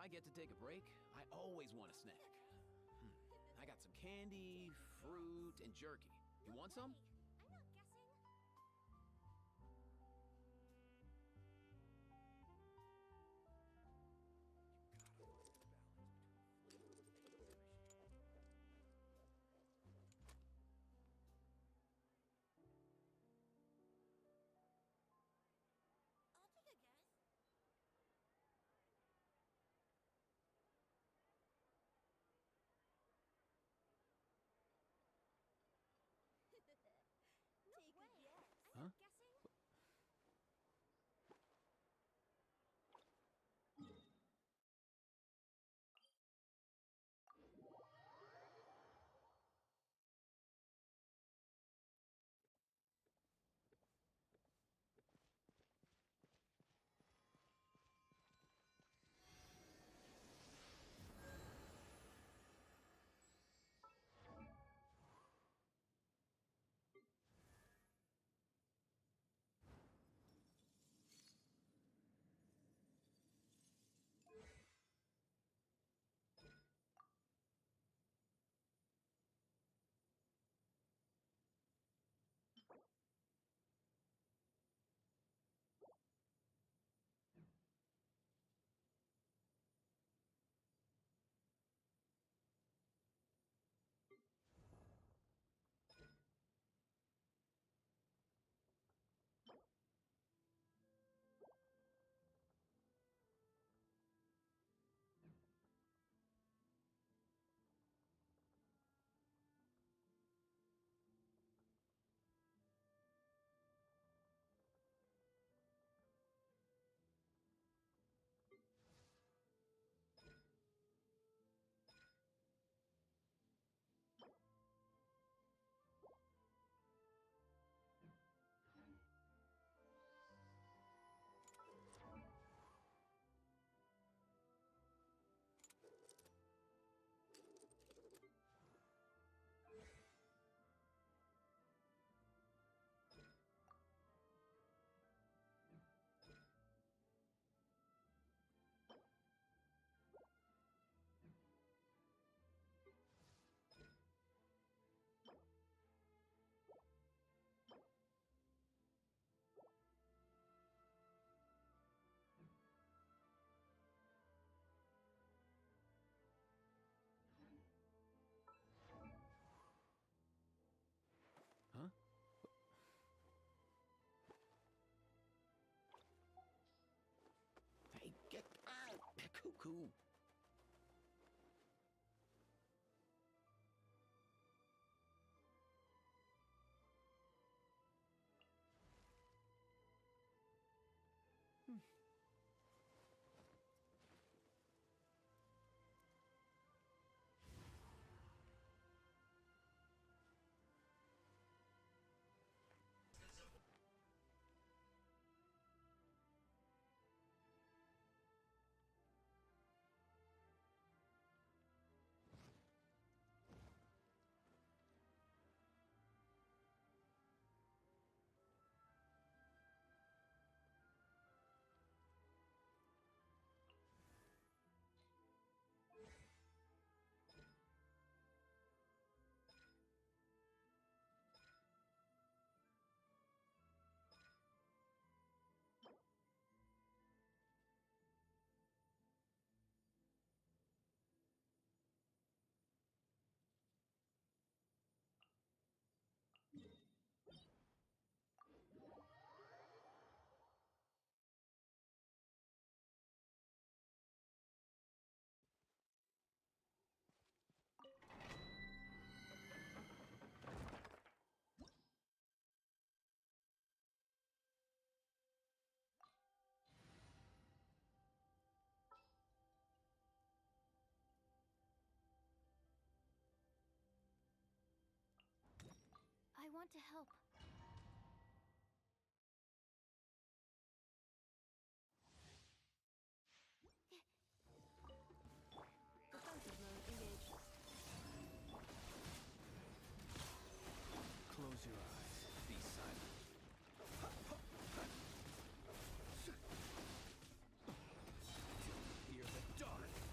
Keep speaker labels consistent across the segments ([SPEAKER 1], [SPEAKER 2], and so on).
[SPEAKER 1] I get to take a break, I always want a snack. I got some candy, fruit, and jerky. You want some?
[SPEAKER 2] I'm not guessing. I'll take a guess. No
[SPEAKER 3] Take a
[SPEAKER 2] way.
[SPEAKER 3] guess.
[SPEAKER 2] I'm
[SPEAKER 1] Huh?
[SPEAKER 2] not guessing.
[SPEAKER 1] Huh? Hey, get out! Cuckoo!
[SPEAKER 2] I want to help.
[SPEAKER 3] Defensive mode engaged.
[SPEAKER 1] Close your eyes. Be silent. Fear the dark.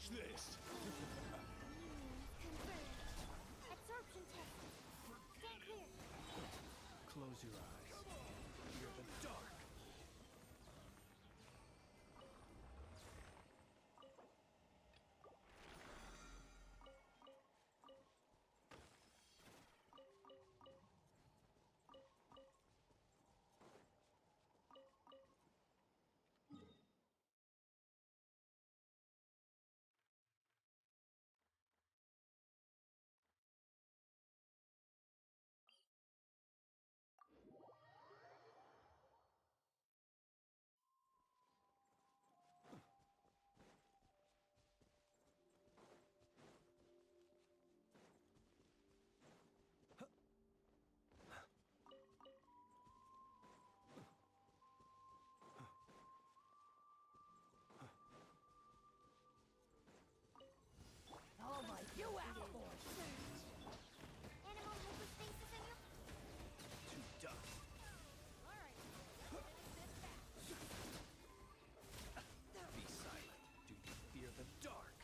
[SPEAKER 4] Watch this!
[SPEAKER 2] Confirmed. Absorption test. Stand clear.
[SPEAKER 4] Close your eyes. Fear the dark!
[SPEAKER 3] Oh my, you out for
[SPEAKER 2] Animal hypostasis in you.
[SPEAKER 4] Too dark.
[SPEAKER 2] Alright.
[SPEAKER 4] Be silent. Do you fear the dark?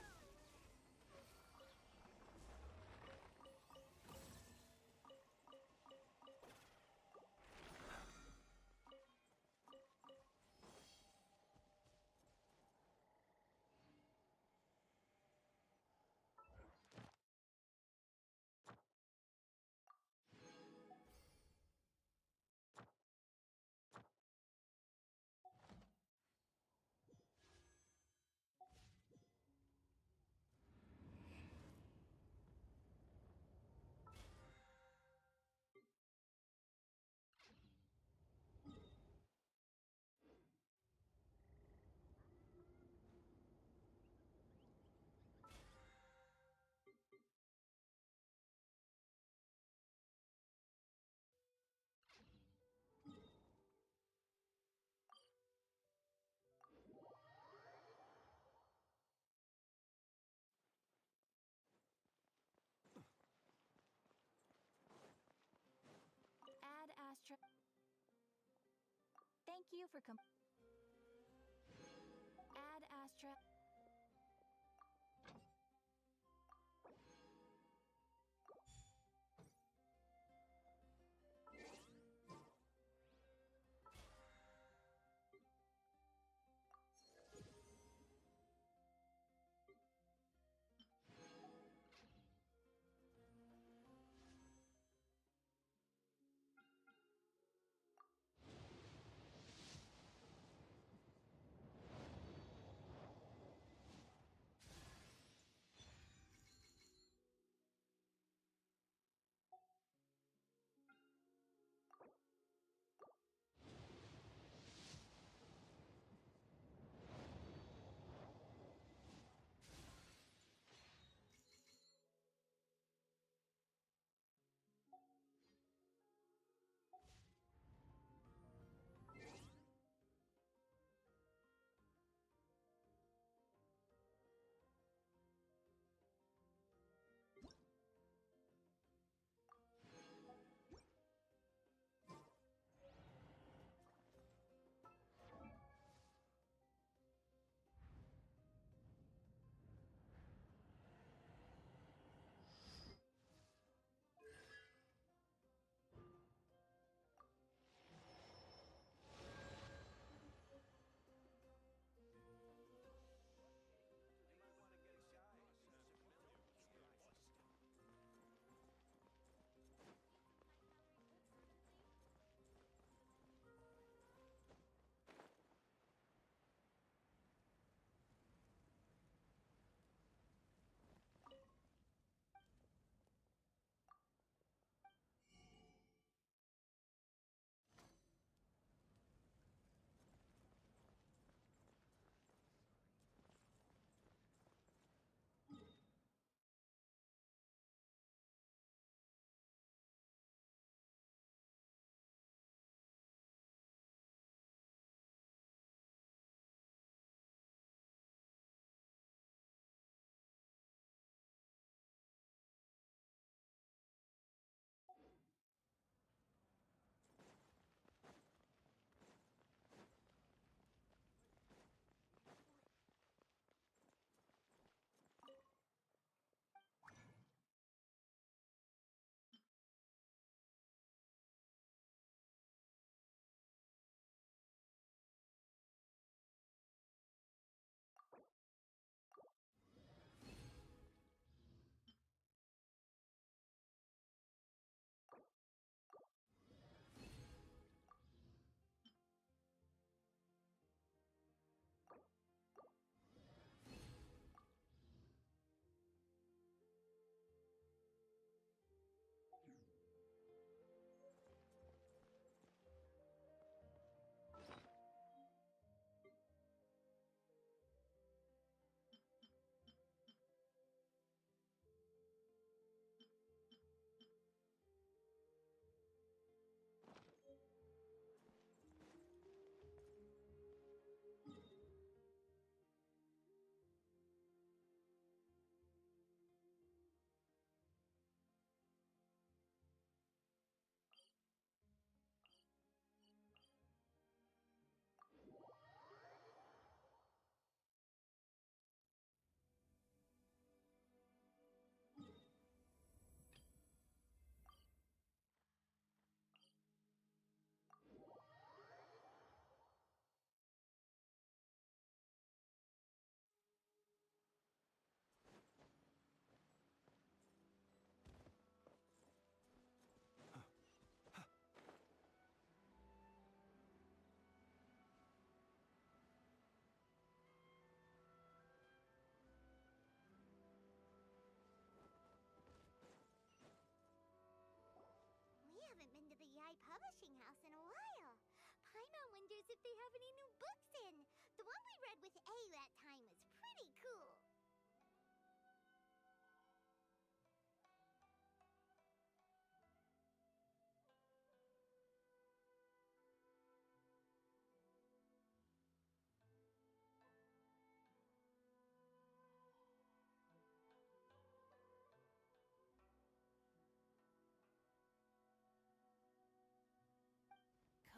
[SPEAKER 2] Add Astra. Thank you for Add Astra. if they have any new books in. The one we read with A that time was pretty cool.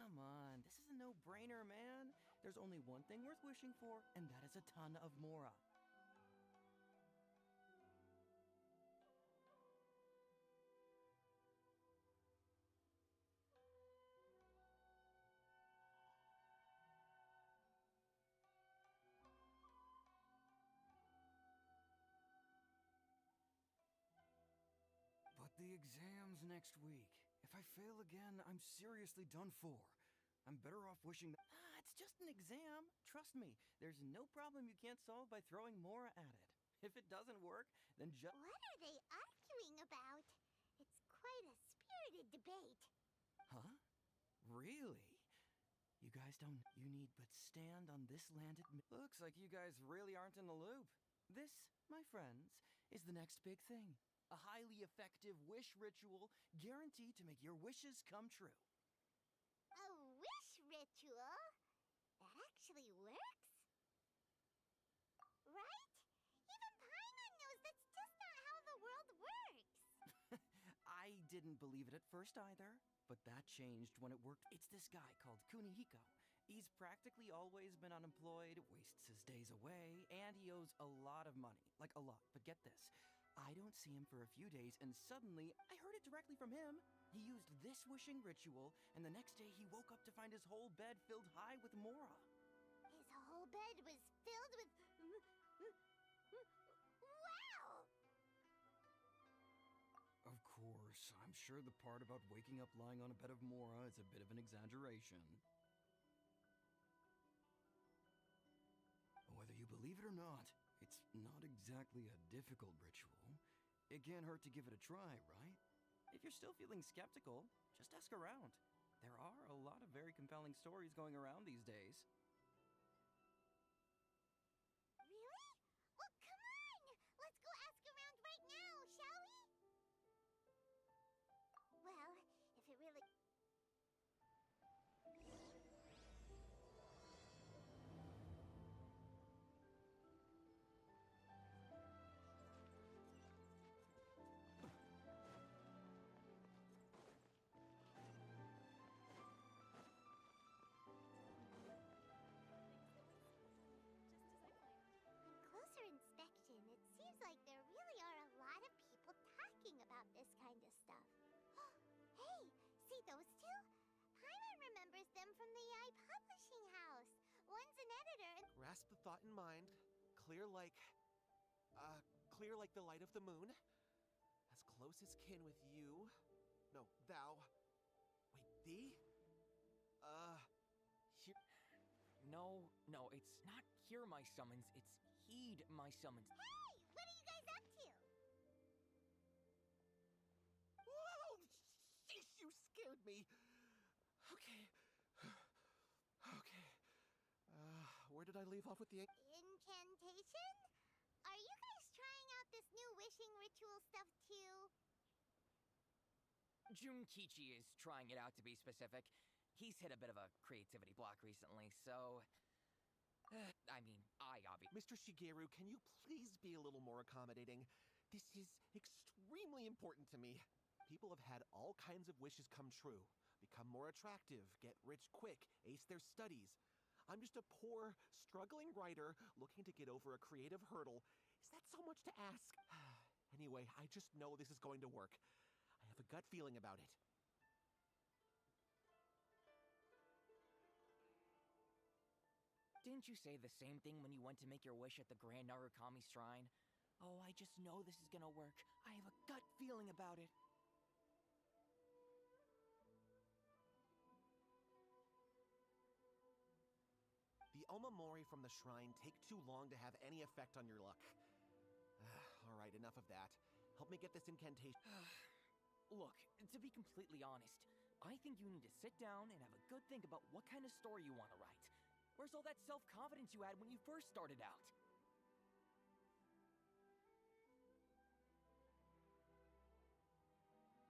[SPEAKER 5] Come on, this is a no-brainer, man. There's only one thing worth wishing for, and that is a ton of Mora.
[SPEAKER 4] But the exam's next week. If I fail again, I'm seriously done for. I'm better off wishing that.
[SPEAKER 5] It's just an exam. Trust me, there's no problem you can't solve by throwing Mora at it. If it doesn't work, then just.
[SPEAKER 2] What are they arguing about? It's quite a spirited debate.
[SPEAKER 5] Huh? Really? You guys don't. You need but stand on this land. Looks like you guys really aren't in the loop. This, my friends, is the next big thing. A highly effective wish ritual guaranteed to make your wishes come true.
[SPEAKER 2] A wish ritual? That actually works? Right? Even Paimon knows that's just not how the world works.
[SPEAKER 5] I didn't believe it at first either, but that changed when it worked. It's this guy called Kunihiko. He's practically always been unemployed, wastes his days away, and he owes a lot of money. Like, a lot. But get this. I don't see him for a few days, and suddenly, I heard it directly from him. He used this wishing ritual, and the next day he woke up to find his whole bed filled high with Mora.
[SPEAKER 2] His whole bed was filled with... Wow!
[SPEAKER 4] Of course, I'm sure the part about waking up lying on a bed of Mora is a bit of an exaggeration. Whether you believe it or not, it's not exactly a difficult ritual. It can't hurt to give it a try, right?
[SPEAKER 5] If you're still feeling skeptical, just ask around. There are a lot of very compelling stories going around these days.
[SPEAKER 2] Really? Well, come on! Let's go ask around right now, shall we? Well, if it really... Closer inspection, it seems like there really are a lot of people talking about this kind of stuff. Hey, see those two? Paimon remembers them from the publishing house. One's an editor and...
[SPEAKER 6] Grasp the thought in mind. Clear like the light of the moon. As close as kin with you. No, thou. Wait, thee?
[SPEAKER 7] Here. No, it's not hear my summons, it's heed my summons.
[SPEAKER 2] Hey, what are you guys up to?
[SPEAKER 6] Whoa! Sheesh, you scared me. Okay. Okay. Where did I leave off with the...
[SPEAKER 2] Incantation? Are you guys trying out this new wishing ritual stuff too?
[SPEAKER 7] Junkichi is trying it out, to be specific. He's hit a bit of a creativity block recently, so... I mean,
[SPEAKER 6] Mr. Shigeru, can you please be a little more accommodating? This is extremely important to me. People have had all kinds of wishes come true. Become more attractive, get rich quick, ace their studies. I'm just a poor, struggling writer looking to get over a creative hurdle. Is that so much to ask? Anyway, I just know this is going to work. I have a gut feeling about it.
[SPEAKER 7] Didn't you say the same thing when you went to make your wish at the Grand Narukami Shrine? Oh, I just know this is gonna work. I have a gut feeling about it.
[SPEAKER 6] The omamori from the shrine take too long to have any effect on your luck. Alright, enough of that. Help me get this incantation.
[SPEAKER 7] Look, to be completely honest, I think you need to sit down and have a good think about what kind of story you want to write. Where's all that self-confidence you had when you first started out?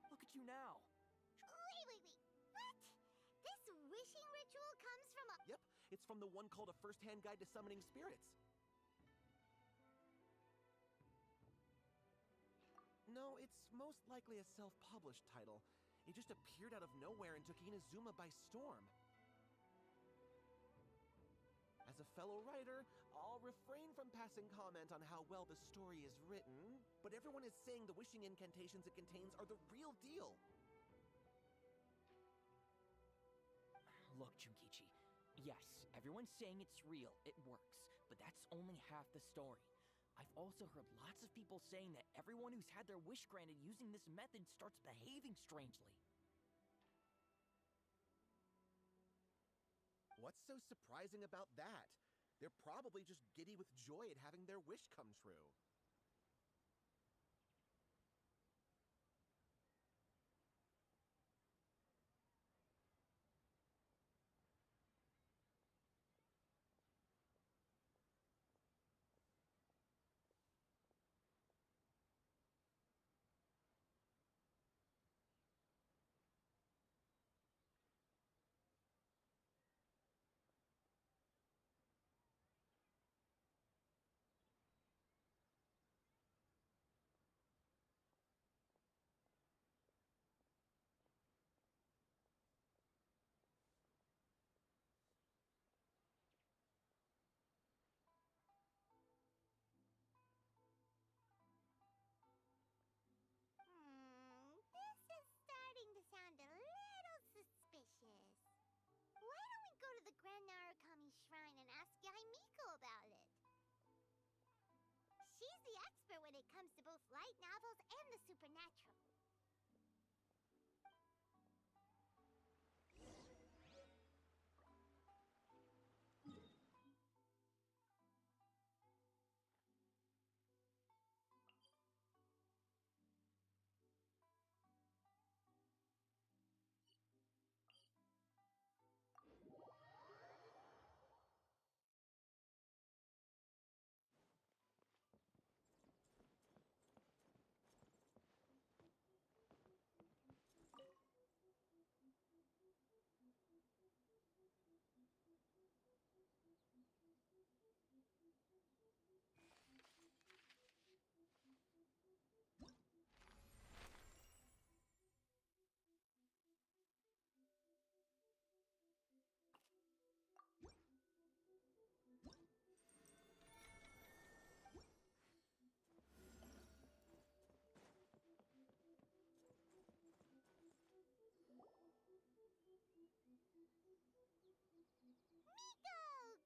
[SPEAKER 7] Look at you now.
[SPEAKER 2] Wait. What? This wishing ritual comes from a...
[SPEAKER 6] Yep, it's from the one called A First-Hand Guide to Summoning Spirits. No, it's most likely a self-published title. It just appeared out of nowhere and took Inazuma by storm. As a fellow writer, I'll refrain from passing comment on how well the story is written, but everyone is saying the wishing incantations it contains are the real deal.
[SPEAKER 7] Look, Junkichi. Yes, everyone's saying it's real, it works, but that's only half the story. I've also heard lots of people saying that everyone who's had their wish granted using this method starts behaving strangely.
[SPEAKER 6] What's so surprising about that? They're probably just giddy with joy at having their wish come true.
[SPEAKER 2] This is starting to sound a little suspicious. Why don't we go to the Grand Narukami Shrine and ask Yaimiko about it? She's the expert when it comes to both light novels and the supernatural.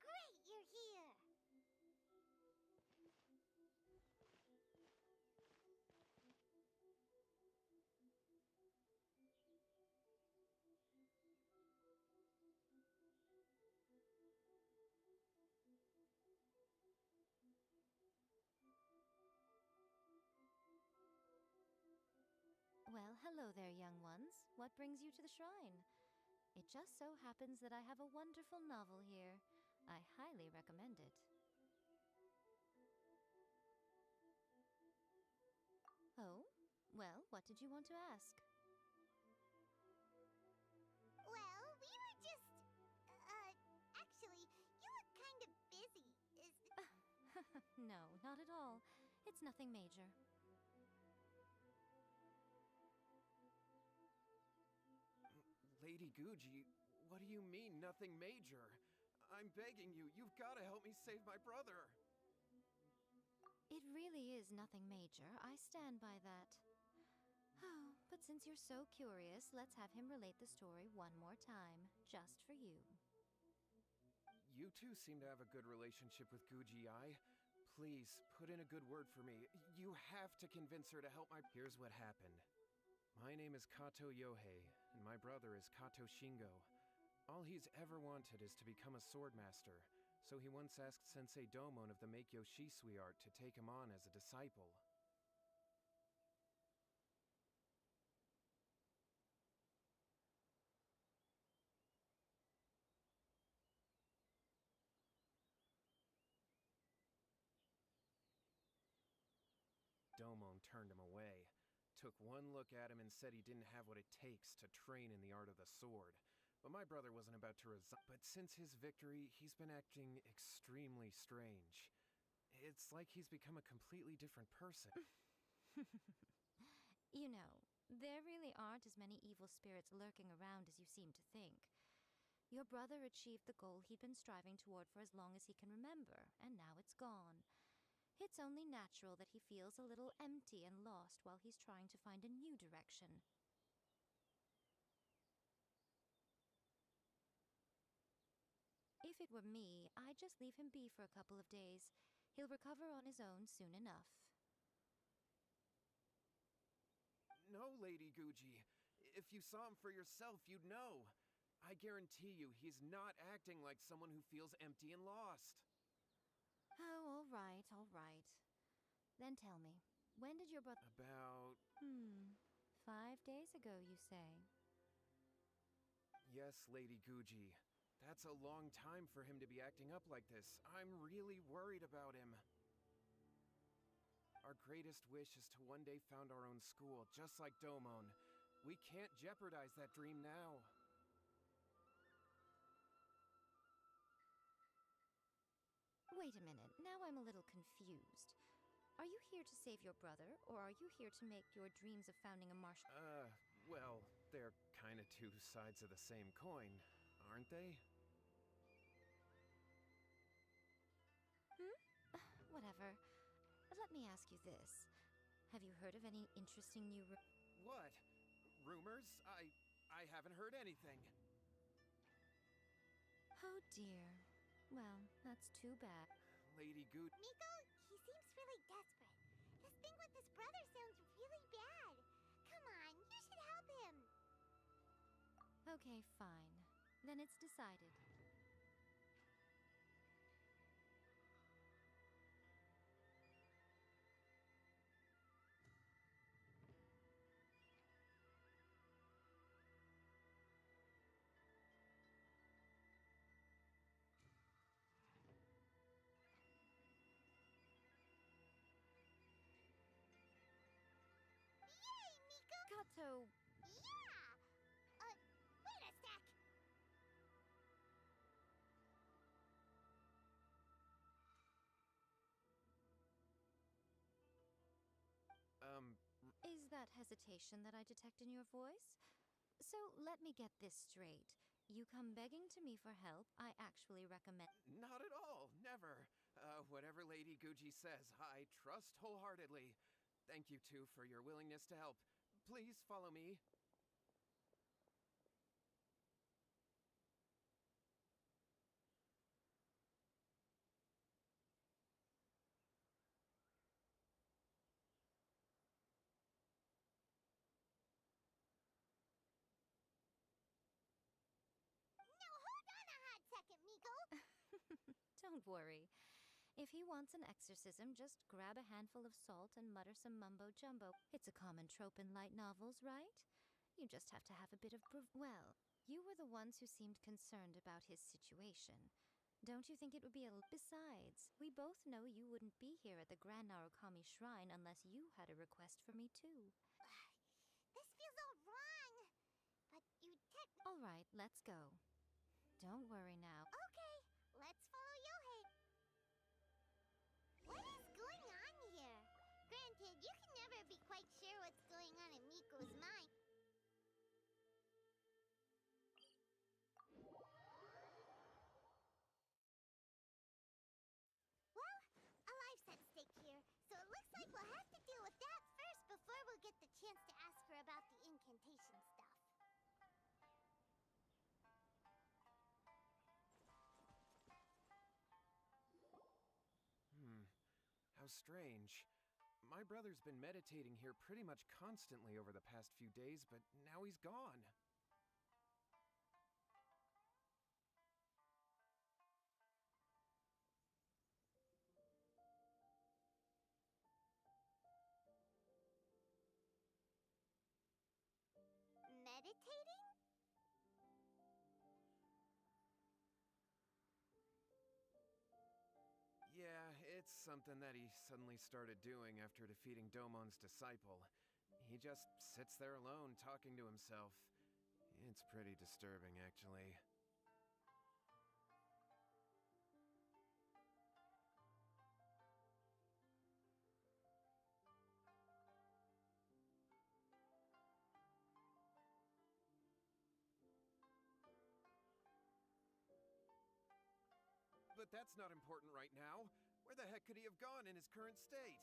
[SPEAKER 2] Great, you're here!
[SPEAKER 3] Well, hello there, young ones. What brings you to the shrine? It just so happens that I have a wonderful novel here. I highly recommend it. Oh? Well, what did you want to ask?
[SPEAKER 2] Well, we were just... actually, you look kind of busy.
[SPEAKER 3] No, not at all. It's nothing major.
[SPEAKER 4] Lady Guji, what do you mean, nothing major? I'm begging you, you've got to help me save my brother.
[SPEAKER 3] It really is nothing major. I stand by that. Oh, but since you're so curious, let's have him relate the story one more time, just for you.
[SPEAKER 4] You two seem to have a good relationship with Guji-ai. Please, put in a good word for me. You have to convince her to help my... Here's what happened. My name is Kato Yohei, and my brother is Kato Shingo. All he's ever wanted is to become a swordmaster, so he once asked Sensei Domon of the Meikyo Shisui art to take him on as a disciple. turned him away. Took one look at him and said he didn't have what it takes to train in the art of the sword. But my brother wasn't about to resign. But since his victory, he's been acting extremely strange. It's like he's become a completely different person.
[SPEAKER 3] You know, there really aren't as many evil spirits lurking around as you seem to think. Your brother achieved the goal he'd been striving toward for as long as he can remember, and now it's gone. It's only natural that he feels a little empty and lost while he's trying to find a new direction. If it were me, I'd just leave him be for a couple of days. He'll recover on his own soon enough.
[SPEAKER 4] No, Lady Guji. If you saw him for yourself, you'd know. I guarantee you he's not acting like someone who feels empty and lost.
[SPEAKER 3] Oh, all right, all right. Then tell me, when did your brother...
[SPEAKER 4] About...
[SPEAKER 3] 5 days ago, you say?
[SPEAKER 4] Yes, Lady Guji. That's a long time for him to be acting up like this. I'm really worried about him. Our greatest wish is to one day found our own school, just like Domon. We can't jeopardize that dream now.
[SPEAKER 3] Wait a minute, now I'm a little confused. Are you here to save your brother, or are you here to make your dreams of founding a martial...
[SPEAKER 4] Well, they're kinda two sides of the same coin, aren't they?
[SPEAKER 3] Whatever. Let me ask you this. Have you heard of any interesting new...
[SPEAKER 4] What? Rumors? I haven't heard anything.
[SPEAKER 3] Oh dear. Well, that's too bad.
[SPEAKER 4] Lady Good.
[SPEAKER 2] Miko, he seems really desperate. This thing with his brother sounds really bad. Come on, you should help him.
[SPEAKER 3] Okay, fine. Then it's decided.
[SPEAKER 2] Yay, Miko!
[SPEAKER 3] Kato!
[SPEAKER 2] Yeah! Wait a sec!
[SPEAKER 3] Is that hesitation that I detect in your voice? So let me get this straight. You come begging to me for help, I actually recommend...
[SPEAKER 4] Not at all, never. Whatever Lady Guji says, I trust wholeheartedly. Thank you two for your willingness to help. Please follow me.
[SPEAKER 2] No, hold on a hot second, Miko!
[SPEAKER 3] Don't worry. If he wants an exorcism, just grab a handful of salt and mutter some mumbo-jumbo. It's a common trope in light novels, right? You just have to have a bit of well, you were the ones who seemed concerned about his situation. Don't you think it would be Besides, we both know you wouldn't be here at the Grand Narukami Shrine unless you had a request for me too.
[SPEAKER 2] This feels all wrong. But you
[SPEAKER 3] All right, let's go. Don't worry now.
[SPEAKER 2] Okay, let's follow Yohei. What is going on here? Granted, you can never be quite sure what's going on in Miko's mind. Well, a life's at stake here, so it looks like we'll have to deal with that first before we'll get the chance to ask her about the incantation stuff.
[SPEAKER 4] How strange. My brother's been meditating here pretty much constantly over the past few days, but now he's gone.
[SPEAKER 2] Meditating?
[SPEAKER 4] Yeah, it's something that he suddenly started doing after defeating Domon's disciple. He just sits there alone, talking to himself. It's pretty disturbing, actually. But that's not important right now. Where the heck could he have gone in his current state?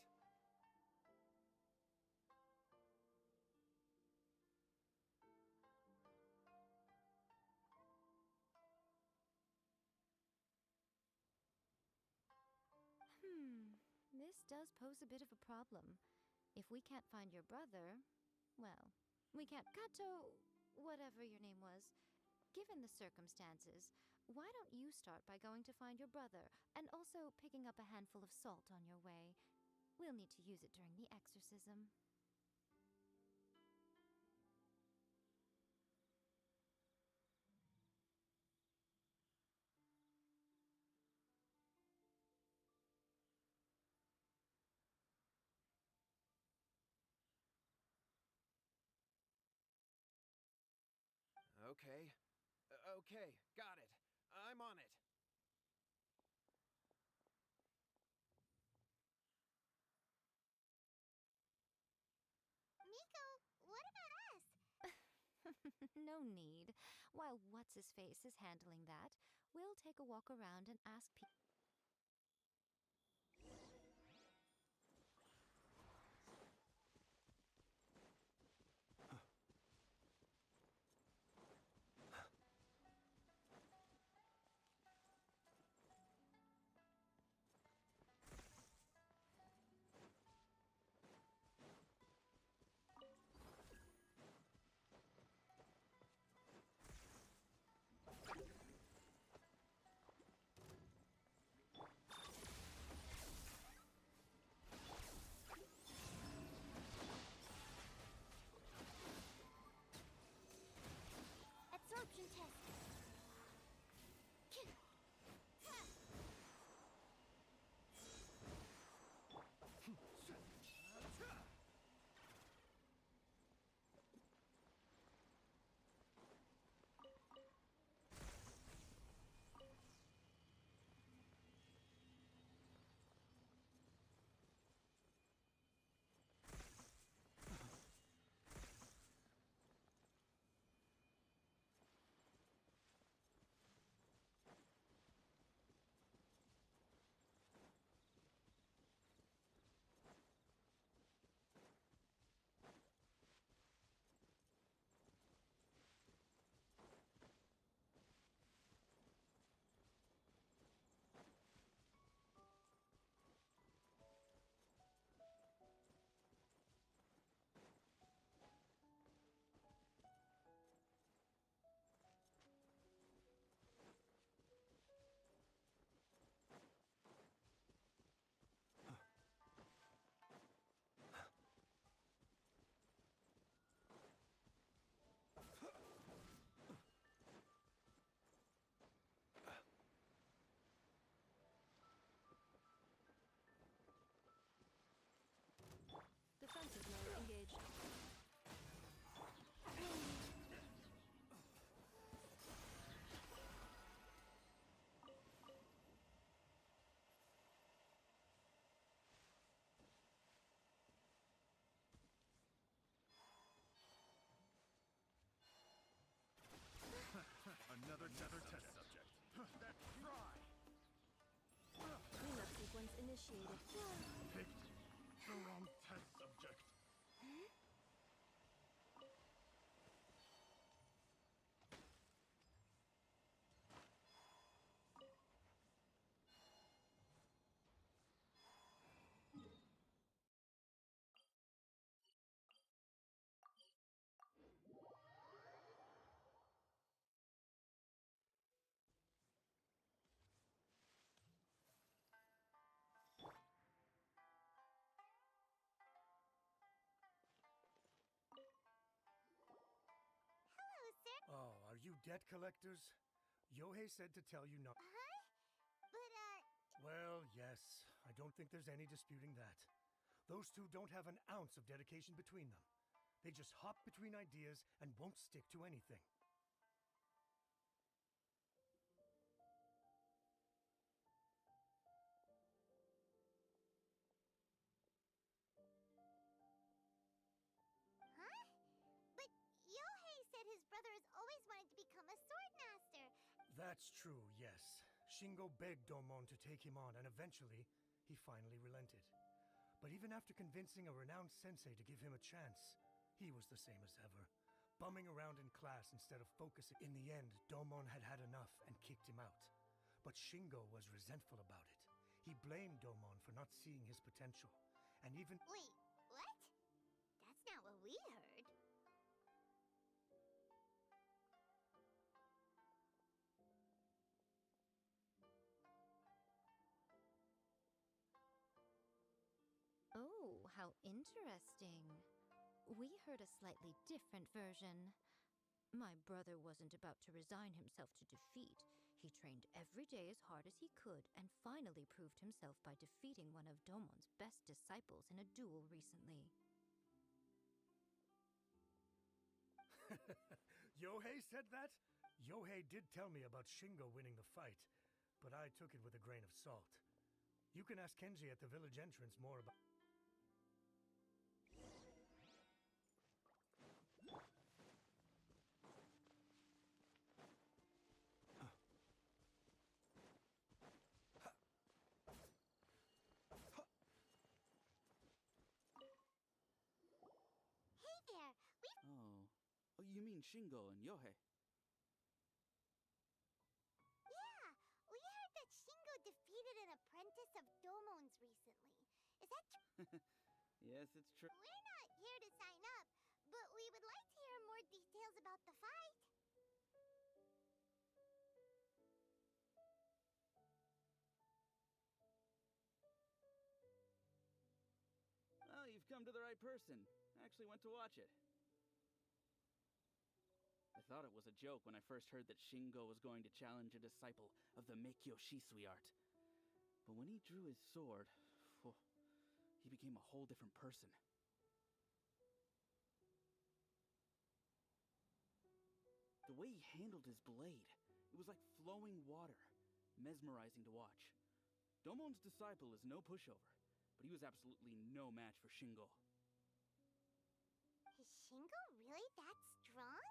[SPEAKER 3] This does pose a bit of a problem. If we can't find your brother, well, we can't. Kato, whatever your name was, given the circumstances, why don't you start by going to find your brother and also picking up a handful of salt on your way? We'll need to use it during the exorcism.
[SPEAKER 4] Okay, got it. I'm on it.
[SPEAKER 2] Miko, what about us?
[SPEAKER 3] No need. While What's-His-Face is handling that, we'll take a walk around and ask people.
[SPEAKER 2] Absorption test.
[SPEAKER 3] Defensive mode engaged.
[SPEAKER 8] Another test subject. That's dry.
[SPEAKER 3] Cleanup sequence initiated.
[SPEAKER 8] Picked the wrong test subject.
[SPEAKER 2] Hello, sir.
[SPEAKER 8] Oh, are you debt collectors? Yohei said to tell you not.
[SPEAKER 2] Huh? But,
[SPEAKER 8] Well, yes.
[SPEAKER 9] I don't think there's any disputing that. Those two don't have an ounce of dedication between them. They just hop between ideas and won't stick to anything.
[SPEAKER 2] Huh? But Yohei said his brother has always wanted to become a sword master.
[SPEAKER 9] That's true, yes. Shingo begged Domon to take him on, and eventually, he finally relented. But even after convincing a renowned sensei to give him a chance, he was the same as ever, bumming around in class instead of focusing. In the end, Domon had had enough and kicked him out. But Shingo was resentful about it. He blamed Domon for not seeing his potential, and even—
[SPEAKER 2] Wait, what? That's not what we heard.
[SPEAKER 3] Oh, how interesting. We heard a slightly different version. My brother wasn't about to resign himself to defeat. He trained every day as hard as he could and finally proved himself by defeating one of Domon's best disciples in a duel recently.
[SPEAKER 9] Yohei said that? Yohei did tell me about Shingo winning the fight, but I took it with a grain of salt. You can ask Kenji at the village entrance more about—
[SPEAKER 2] Hey there,
[SPEAKER 10] Oh, you mean Shingo and Yohei?
[SPEAKER 2] yeah, we heard that Shingo defeated an apprentice of Domon's recently. Is that true?
[SPEAKER 10] Yes, it's true.
[SPEAKER 2] We're not here to sign up, but we would like to hear more details about the fight.
[SPEAKER 10] Well, you've come to the right person. I actually went to watch it. I thought it was a joke when I first heard that Shingo was going to challenge a disciple of the Meikyo Shisui art. But when he drew his sword, he became a whole different person. The way he handled his blade, it was like flowing water, mesmerizing to watch. Domon's disciple is no pushover, but he was absolutely no match for Shingo.
[SPEAKER 2] Is Shingo really that strong?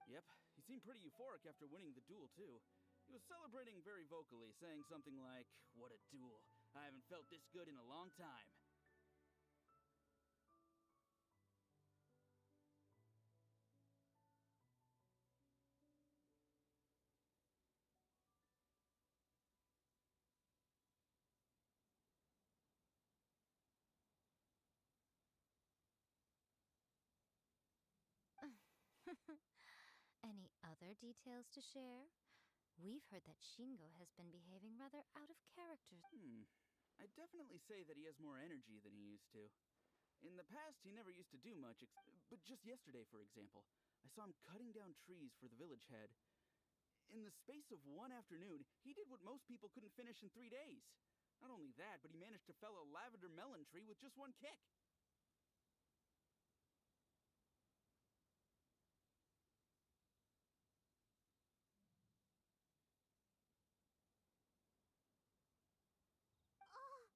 [SPEAKER 10] Yep, he seemed pretty euphoric after winning the duel, too. He was celebrating very vocally, saying something like, "What a duel. I haven't felt this good in a long time."
[SPEAKER 3] Any other details to share? We've heard that Shingo has been behaving rather out of character.
[SPEAKER 10] I'd definitely say that he has more energy than he used to. In the past, he never used to do much, but just yesterday, for example, I saw him cutting down trees for the village head. In the space of one afternoon, he did what most people couldn't finish in 3 days. Not only that, but he managed to fell a lavender melon tree with just one kick.
[SPEAKER 2] Oh,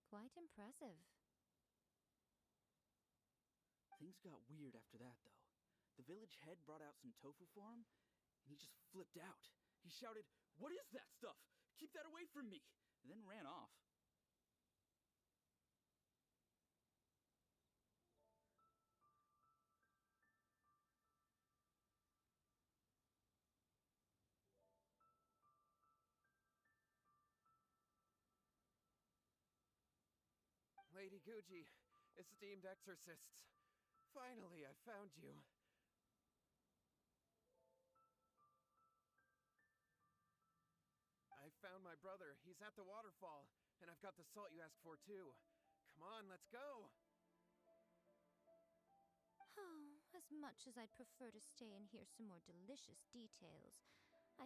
[SPEAKER 3] Quite impressive.
[SPEAKER 10] Things got weird after that, though. The village head brought out some tofu for him, and he just flipped out. He shouted, "What is that stuff? Keep that away from me!" and then ran off.
[SPEAKER 4] Lady Guji, esteemed exorcists, finally I found you. I found my brother. He's at the waterfall. And I've got the salt you asked for, too. Come on, let's go!
[SPEAKER 3] Oh, as much as I'd prefer to stay and hear some more delicious details, I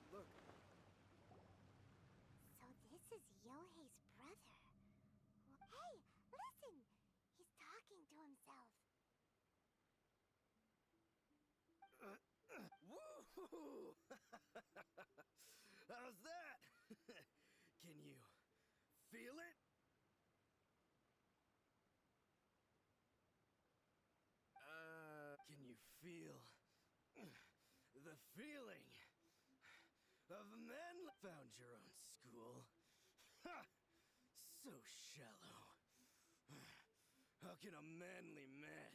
[SPEAKER 4] Look,
[SPEAKER 2] So this is Yohei's brother. Hey, listen! He's talking to himself.
[SPEAKER 5] Woohoo! How's that? Can you feel it? Can you feel the feeling of men? Found your own school? Ha! So shallow. How can a manly man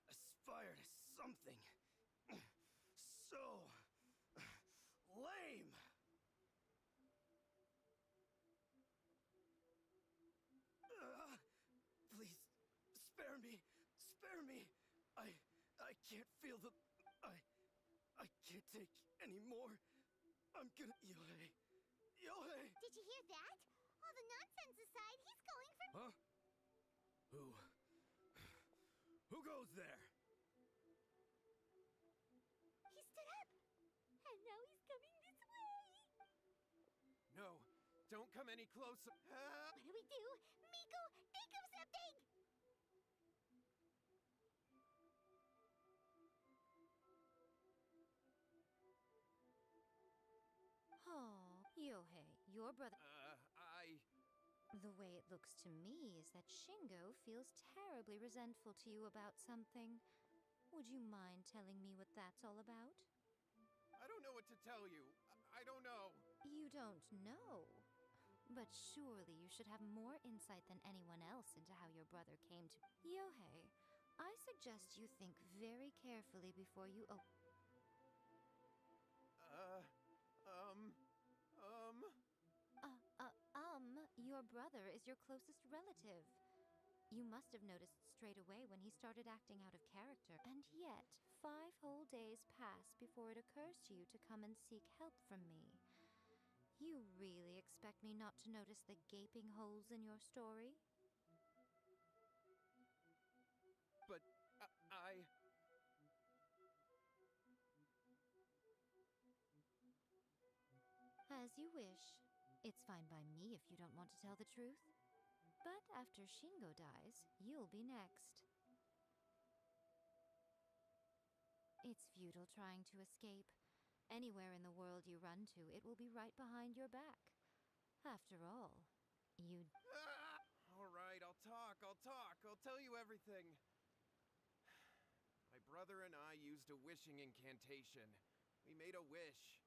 [SPEAKER 5] aspire to something so lame? Please, spare me. Spare me. I can't feel the... I can't take any more. I'm gonna... Yohei. Yohei!
[SPEAKER 2] Did you hear that? All the nonsense aside, he's going for...
[SPEAKER 5] Huh? Who goes there?
[SPEAKER 2] He stood up! And now he's coming this way!
[SPEAKER 4] no, don't come any closer. Ah!
[SPEAKER 2] What do we do? Miko, think of something!
[SPEAKER 3] Oh, Yohei, your brother.
[SPEAKER 4] I...
[SPEAKER 3] The way it looks to me is that Shingo feels terribly resentful to you about something. Would you mind telling me what that's all about?
[SPEAKER 4] I don't know what to tell you. I don't know.
[SPEAKER 3] You don't know. But surely you should have more insight than anyone else into how your brother came to... Yohei, I suggest you think very carefully before you your brother is your closest relative. You must have noticed straight away when he started acting out of character. And yet, 5 whole days pass before it occurs to you to come and seek help from me. You really expect me not to notice the gaping holes in your story?
[SPEAKER 4] But I...
[SPEAKER 3] As you wish. It's fine by me if you don't want to tell the truth. But after Shingo dies, you'll be next. It's futile trying to escape. Anywhere in the world you run to, it will be right behind your back. After all, you...
[SPEAKER 4] Ah! All right, I'll talk. I'll tell you everything. My brother and I used a wishing incantation. We made a wish.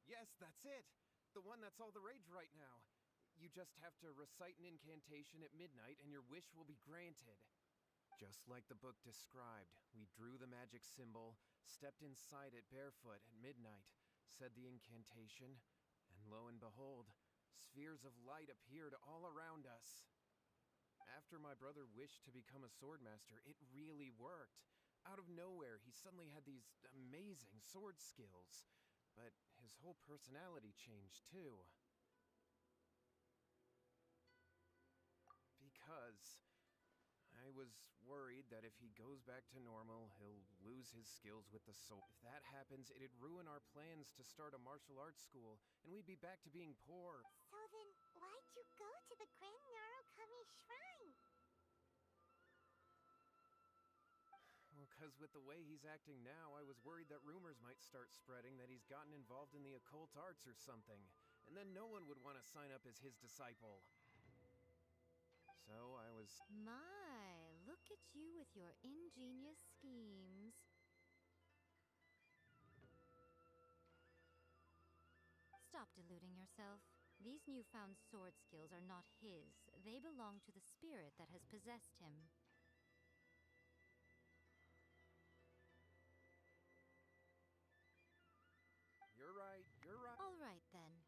[SPEAKER 4] Yes, that's it. The one that's all the rage right now. You just have to recite an incantation at midnight and your wish will be granted. Just like the book described, we drew the magic symbol, stepped inside it barefoot at midnight, said the incantation, and lo and behold, spheres of light appeared all around us. After my brother wished to become a swordmaster, it really worked. Out of nowhere, he suddenly had these amazing sword skills. But his whole personality changed, too. Because I was was worried that if he goes back to normal, he'll lose his skills with the sword. If that happens, it'd ruin our plans to start a martial arts school, and we'd be back to being poor.
[SPEAKER 2] So then, why'd you go to the Grand Narukami Shrine?
[SPEAKER 4] Well, because with the way he's acting now, I was worried that rumors might start spreading that he's gotten involved in the occult arts or something, and then no one would want to sign up as his disciple. So I was...
[SPEAKER 3] My, look at you with your ingenious schemes. Stop deluding yourself. These newfound sword skills are not his. They belong to the spirit that has possessed him.
[SPEAKER 4] You're right, you're right.
[SPEAKER 3] All right, then.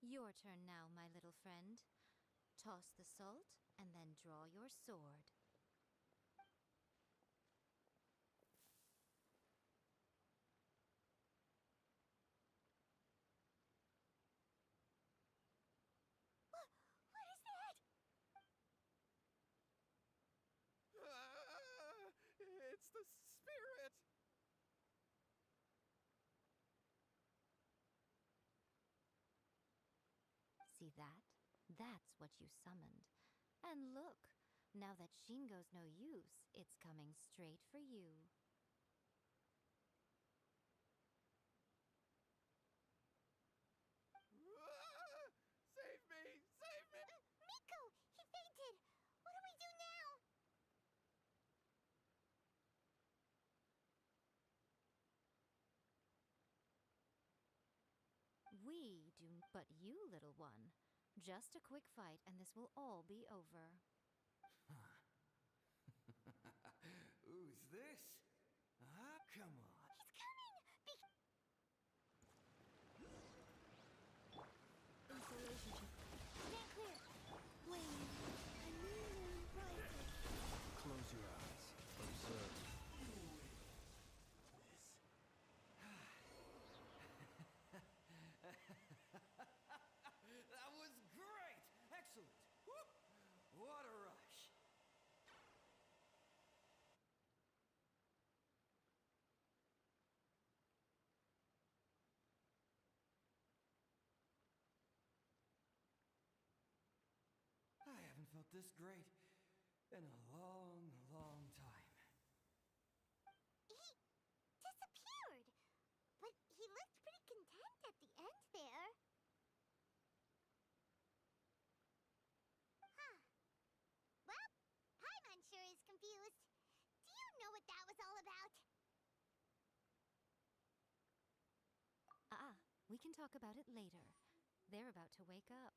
[SPEAKER 3] Your turn now, my little friend. Toss the salt, and then draw your sword.
[SPEAKER 2] What is that?
[SPEAKER 4] It's the spirit!
[SPEAKER 3] See that? That's what you summoned. And look, now that Shingo's no use, it's coming straight for you.
[SPEAKER 4] Save me! Save me!
[SPEAKER 2] Miko! He fainted! What do we do now?
[SPEAKER 3] We do, but you, little one. Just a quick fight, and this will all be over.
[SPEAKER 5] Who's this? Ah, come on.
[SPEAKER 2] He's coming!
[SPEAKER 3] Installation. Stand clear. Wait. A new moon rises.
[SPEAKER 5] Close your eyes. Observe. That was great! Excellent! Whoop! What a rush! I haven't felt this great in a long, long time.
[SPEAKER 2] He disappeared! But he looked pretty content at the end there. Huh. Well, Paimon sure is confused. Do you know what that was all about?
[SPEAKER 3] We can talk about it later. They're about to wake up.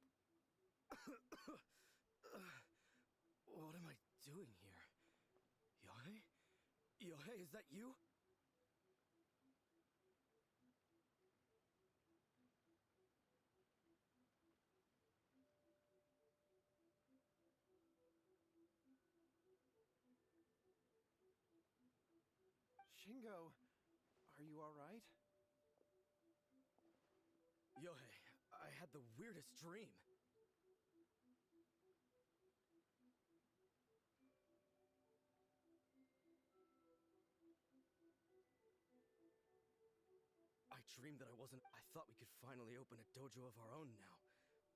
[SPEAKER 5] What am I doing here? Yohei? Yohei, is that you?
[SPEAKER 4] Shingo, are you alright?
[SPEAKER 5] Yohei, I had the weirdest dream. I dreamed that I thought we could finally open a dojo of our own now.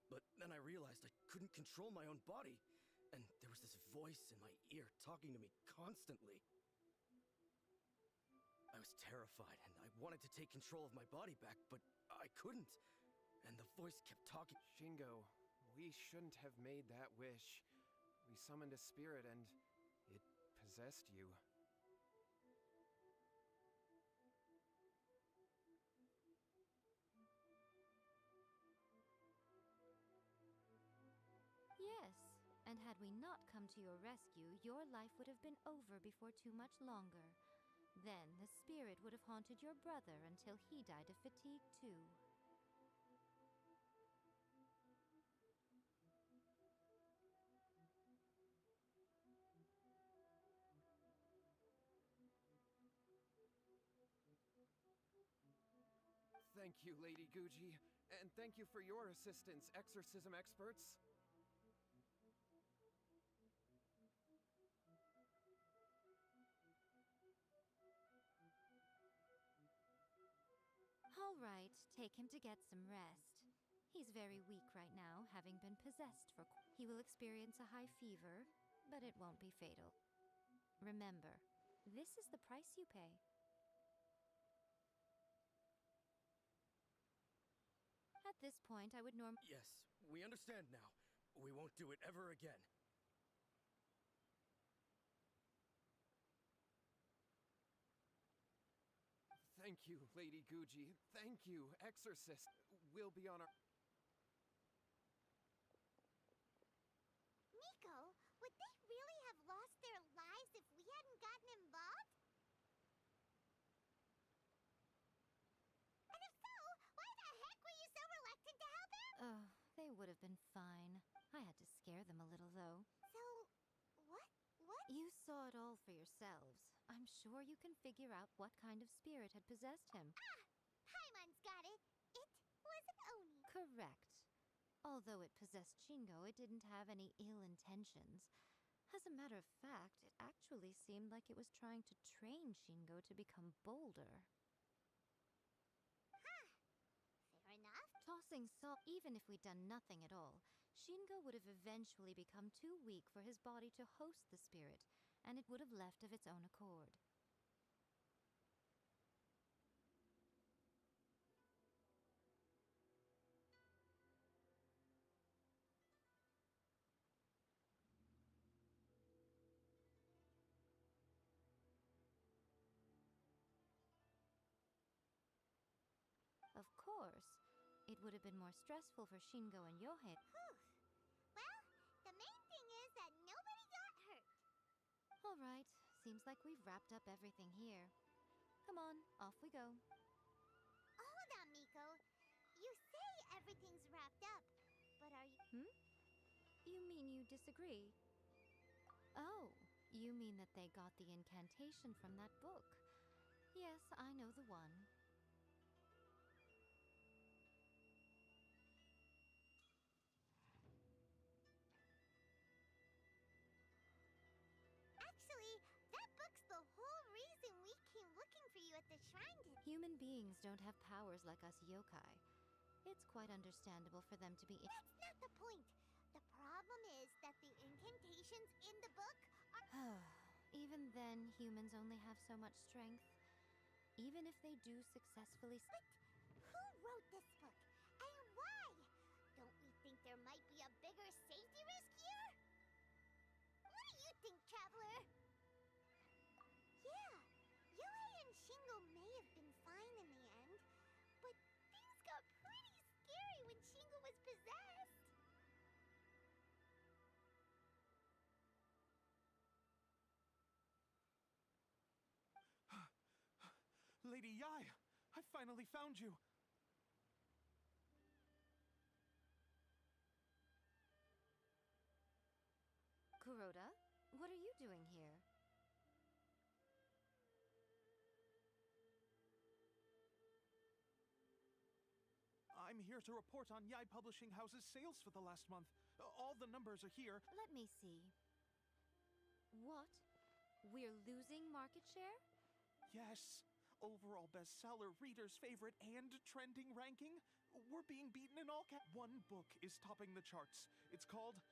[SPEAKER 5] But then I realized I couldn't control my own body. And there was this voice in my ear talking to me constantly. I was terrified and I wanted to take control of my body back, but I couldn't. And the voice kept talking.
[SPEAKER 4] Shingo, we shouldn't have made that wish. We summoned a spirit and it possessed you.
[SPEAKER 3] Yes, and had we not come to your rescue, your life would have been over before too much longer. Then the spirit would have haunted your brother until he died of fatigue too.
[SPEAKER 4] Thank you, Lady Guji, and thank you for your assistance, exorcism experts.
[SPEAKER 3] Take him to get some rest. He's very weak right now, having been possessed for. He will experience a high fever, but it won't be fatal. Remember, this is the price you pay. At this point, I would
[SPEAKER 11] Yes, we understand now. We won't do it ever again.
[SPEAKER 4] Thank you, Lady Guji. Thank you, Exorcist. We'll be on our...
[SPEAKER 2] Miko, would they really have lost their lives if we hadn't gotten involved? And if so, why the heck were you so reluctant to help him?
[SPEAKER 3] Oh, they would have been fine. I had to scare them a little, though.
[SPEAKER 2] So, what?
[SPEAKER 3] You saw it all for yourselves. I'm sure you can figure out what kind of spirit had possessed him.
[SPEAKER 2] Ah! Paimon's got it. It was Oni.
[SPEAKER 3] Correct. Although it possessed Shingo, it didn't have any ill intentions. As a matter of fact, it actually seemed like it was trying to train Shingo to become bolder.
[SPEAKER 2] Huh. Fair enough.
[SPEAKER 3] Tossing salt, even if we'd done nothing at all, Shingo would have eventually become too weak for his body to host the spirit, and it would have left of its own accord. Of course, it would have been more stressful for Shingo and Yohei.
[SPEAKER 2] Whew. Well, the main thing is that nobody got hurt.
[SPEAKER 3] All right, seems like we've wrapped up everything here. Come on, off we go.
[SPEAKER 2] Hold on, Miko. You say everything's wrapped up, but are you...
[SPEAKER 3] You mean you disagree? Oh, you mean that they got the incantation from that book. Yes, I know the one.
[SPEAKER 2] Actually, that book's the whole reason we came looking for you at the shrine today.
[SPEAKER 3] Human beings don't have powers like us yokai. It's quite understandable for them to be...
[SPEAKER 2] That's not the point. The problem is that the incantations in the book are...
[SPEAKER 3] Even then, humans only have so much strength. Even if they do successfully...
[SPEAKER 2] But who wrote this book? And why? Don't we think there might be a bigger safety risk here? What do you think, Traveler? Yeah, Yohei and Shingo may have been fine in the end, but things got pretty scary when Shingo was possessed.
[SPEAKER 6] Lady Yai, I finally found you.
[SPEAKER 3] Kuroda, what are you doing here?
[SPEAKER 6] I'm here to report on Yai Publishing House's sales for the last month. All the numbers are here.
[SPEAKER 3] Let me see. What? We're losing market share?
[SPEAKER 6] Yes. Overall bestseller, reader's favorite, and trending ranking. We're being beaten in all One book is topping the charts. It's called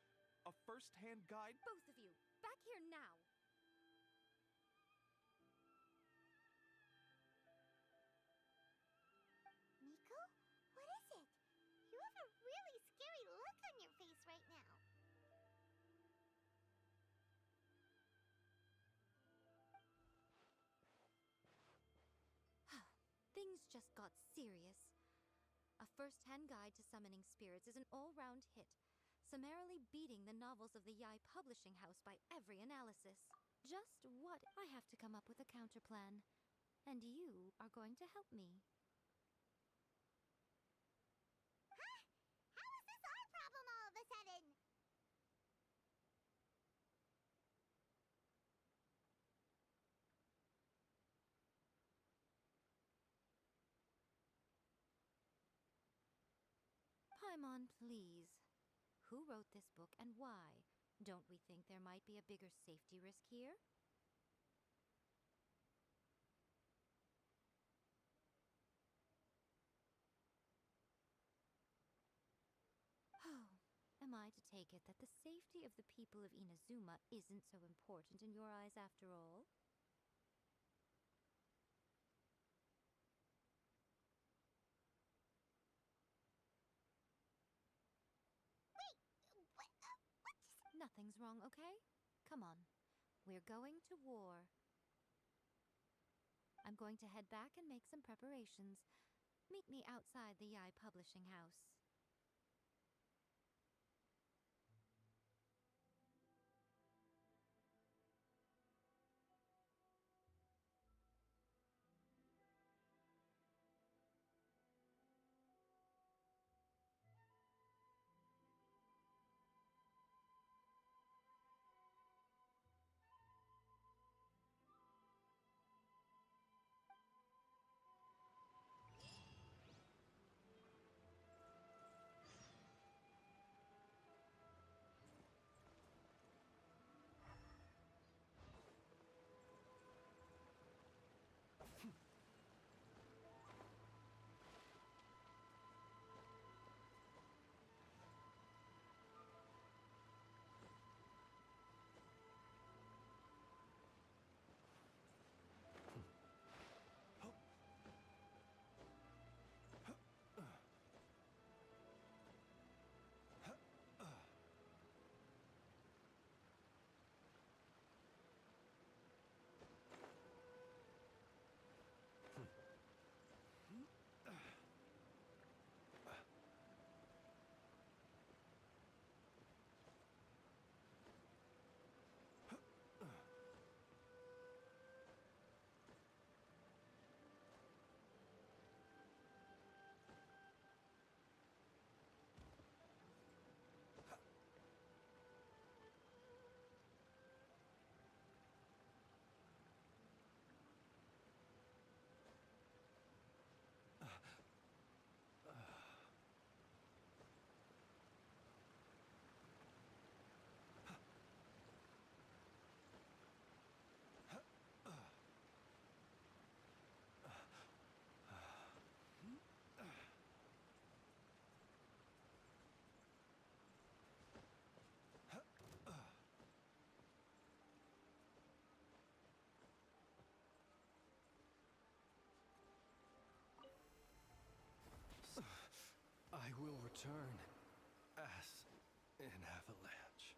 [SPEAKER 6] A First-Hand Guide.
[SPEAKER 3] Both of you, back here now!
[SPEAKER 2] Miko? What is it? You have a really scary look on your face right now.
[SPEAKER 3] Things just got serious. A first-hand guide to summoning spirits is an all-round hit, summarily beating the novels of the Yai Publishing House by every analysis. Just what? I have to come up with a counterplan. And you are going to help me.
[SPEAKER 2] Huh? How is this our problem all of a sudden?
[SPEAKER 3] Paimon, please. Who wrote this book and why? Don't we think there might be a bigger safety risk here? I to take it that the safety of the people of Inazuma isn't so important in your eyes after all?
[SPEAKER 2] Wait, what just...
[SPEAKER 3] Nothing's wrong, okay? Come on. We're going to war. I'm going to head back and make some preparations. Meet me outside the Yai Publishing House.
[SPEAKER 4] I will return as an avalanche.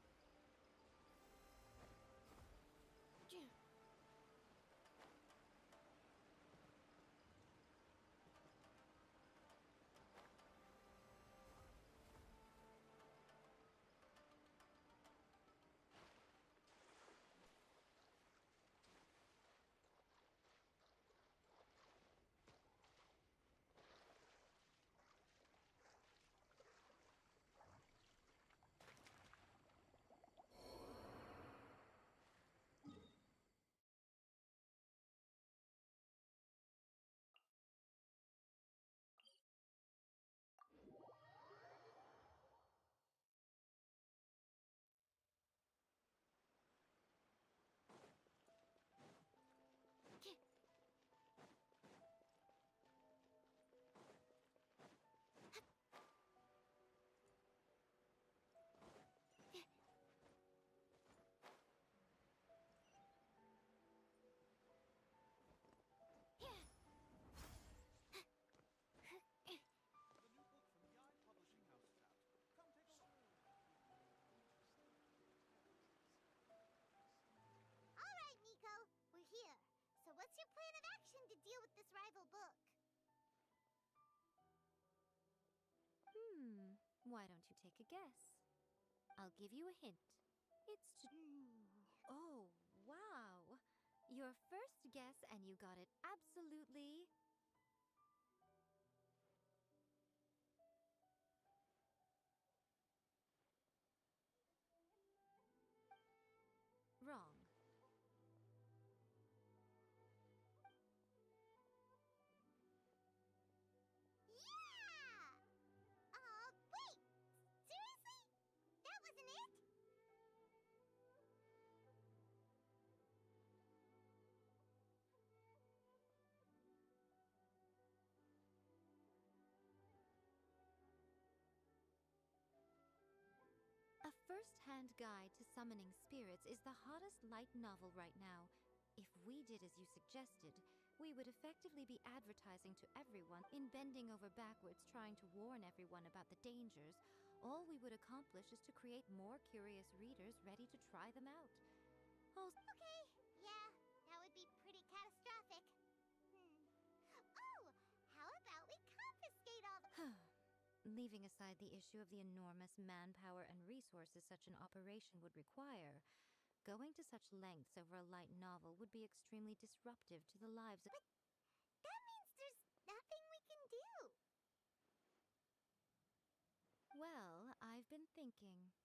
[SPEAKER 2] All right, Nico, we're here. So what's your plan of action to deal with this rival book?
[SPEAKER 3] Why don't you take a guess? I'll give you a hint. It's to... Oh, wow. Your first guess and you got it absolutely... wrong.
[SPEAKER 2] Yeah! Wait! Seriously? That wasn't it?
[SPEAKER 3] A first-hand guide to summoning spirits is the hottest light novel right now. If we did as you suggested, we would effectively be advertising to everyone in bending over backwards trying to warn everyone about the dangers. All we would accomplish is to create more curious readers ready to try them out.
[SPEAKER 2] Okay, yeah, that would be pretty catastrophic. Oh, how about we confiscate all the...
[SPEAKER 3] Leaving aside the issue of the enormous manpower and resources such an operation would require, going to such lengths over a light novel would be extremely disruptive to the lives of...
[SPEAKER 2] But that means there's nothing we can do.
[SPEAKER 3] Well, I've been thinking.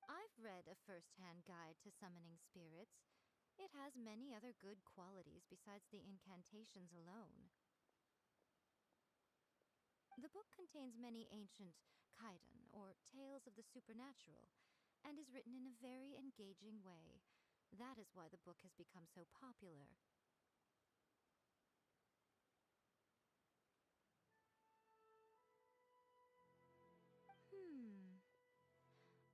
[SPEAKER 3] I've read A First-Hand Guide to Summoning Spirits. It has many other good qualities besides the incantations alone. The book contains many ancient kaidan, or tales of the supernatural, and is written in a very engaging way. That is why the book has become so popular.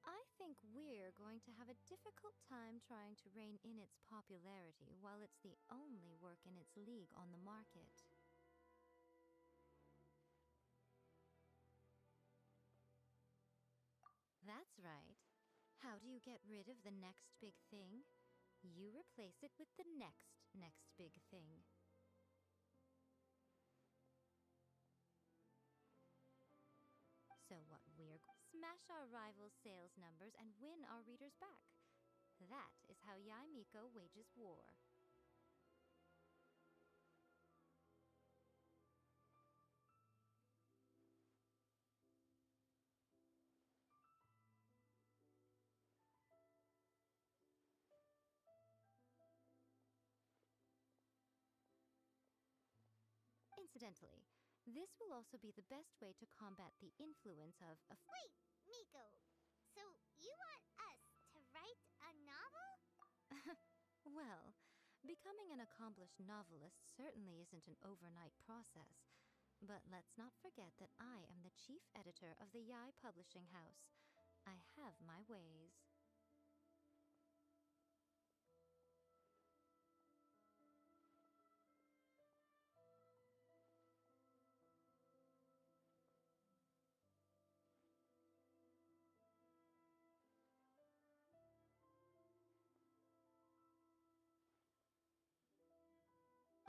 [SPEAKER 3] I think we're going to have a difficult time trying to rein in its popularity while it's the only work in its league on the market. That's right. How do you get rid of the next big thing? You replace it with the next big thing. So what we're smash our rivals' sales numbers and win our readers back. That is how Yaimiko wages war. Incidentally, this will also be the best way to combat the influence of a...
[SPEAKER 2] Wait, Miko. So you want us to write a novel?
[SPEAKER 3] Well, becoming an accomplished novelist certainly isn't an overnight process. But let's not forget that I am the chief editor of the Yai Publishing House. I have my ways.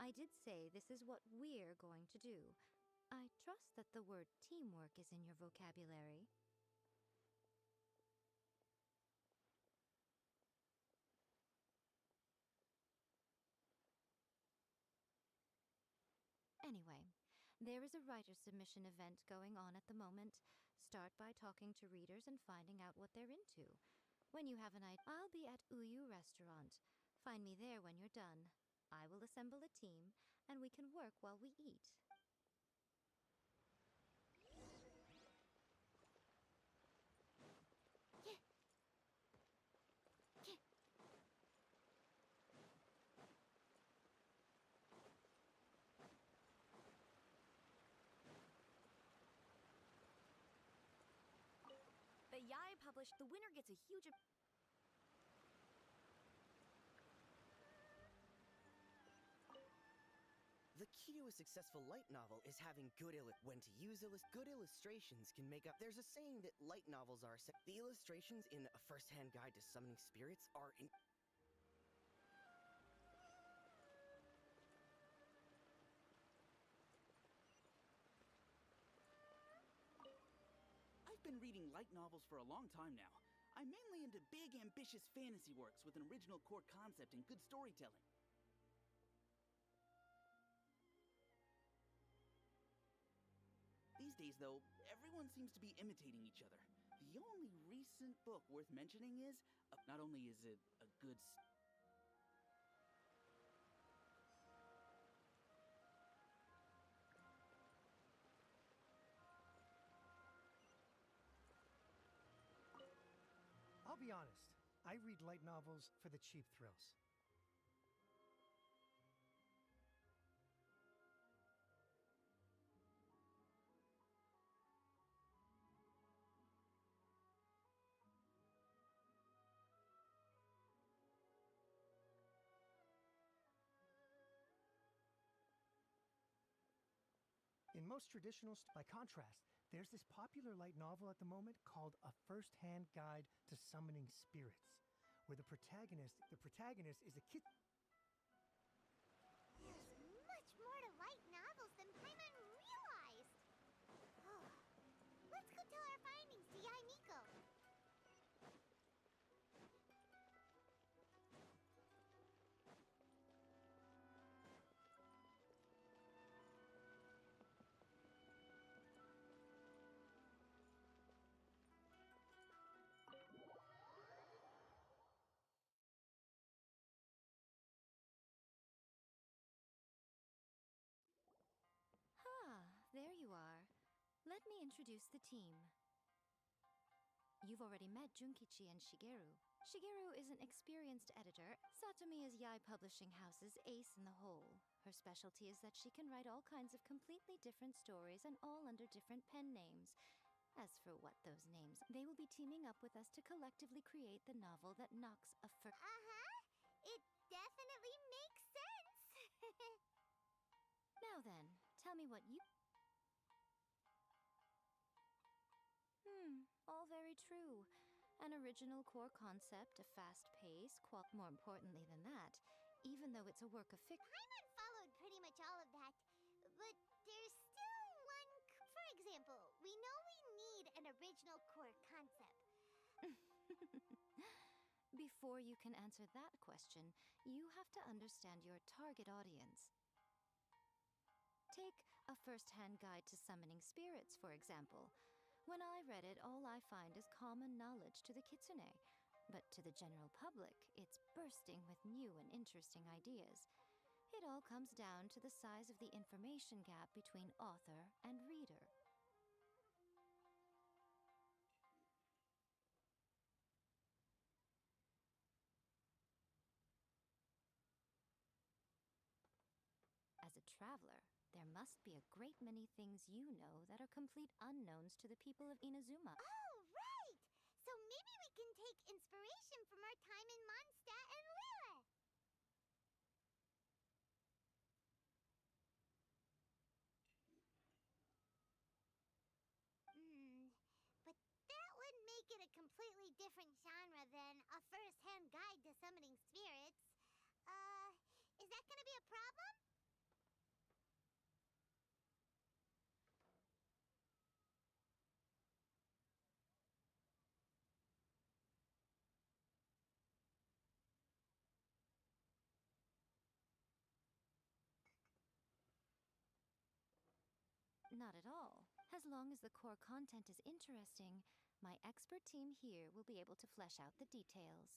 [SPEAKER 3] I did say this is what we're going to do. I trust that the word teamwork is in your vocabulary. Anyway, there is a writer's submission event going on at the moment. Start by talking to readers and finding out what they're into. When you have an idea, I'll be at Uyu Restaurant. Find me there when you're done. I will assemble a team, and we can work while we eat.
[SPEAKER 12] The Yai published, the winner gets a huge...
[SPEAKER 13] The key to a successful light novel is having good good illustrations can make up. There's a saying that light novels are the illustrations in A First-Hand Guide to Summoning Spirits are in.
[SPEAKER 10] I've been reading light novels for a long time now. I'm mainly into big, ambitious fantasy works with an original core concept and good storytelling. These days, though, everyone seems to be imitating each other. The only recent book worth mentioning is, not only is it a good
[SPEAKER 9] I'll be honest, I read light novels for the cheap thrills. In most traditional, by contrast, there's this popular light novel at the moment called A First-Hand Guide to Summoning Spirits, where the protagonist is a kid.
[SPEAKER 2] There's much more to light novels than Paimon realized. Oh, let's go tell our findings to Yai Miko.
[SPEAKER 3] There you are. Let me introduce the team. You've already met Junkichi and Shigeru. Shigeru is an experienced editor. Satomi is Yai Publishing House's ace in the hole. Her specialty is that she can write all kinds of completely different stories and all under different pen names. As for what those names, they will be teaming up with us to collectively create the novel that knocks a
[SPEAKER 2] It definitely makes sense.
[SPEAKER 3] Now then, tell me what you... all very true. An original core concept, a fast pace, more importantly than that, even though it's a work of fiction.
[SPEAKER 2] Paimon followed pretty much all of that, but there's still one... For example, we know we need an original core concept.
[SPEAKER 3] Before you can answer that question, you have to understand your target audience. Take A First-Hand Guide to Summoning Spirits, for example. When I read it, all I find is common knowledge to the kitsune. But to the general public, it's bursting with new and interesting ideas. It all comes down to the size of the information gap between author and reader. As a traveler, there must be a great many things you know that are complete unknowns to the people of Inazuma.
[SPEAKER 2] Oh, right! So maybe we can take inspiration from our time in Mondstadt and Lille. But that would make it a completely different genre than A First-Hand Guide to Summoning Spirits. Is that gonna be a problem?
[SPEAKER 3] Not at all. As long as the core content is interesting, my expert team here will be able to flesh out the details.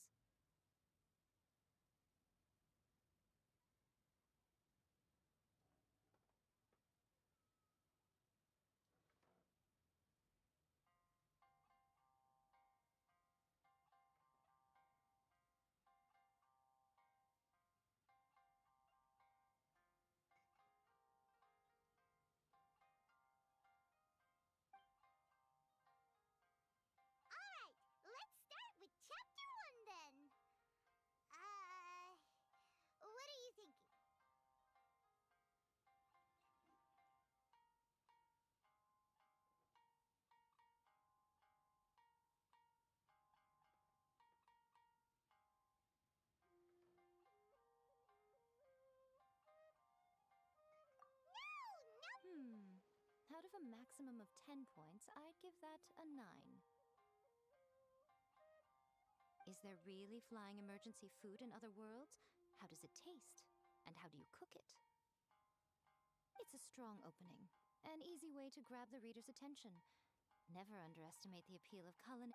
[SPEAKER 2] Let's start with Chapter 1 then. What are you thinking?
[SPEAKER 3] Out of a maximum of 10 points, I'd give that a 9. Is there really flying emergency food in other worlds? How does it taste? And how do you cook it? It's a strong opening. An easy way to grab the reader's attention. Never underestimate the appeal of culinary...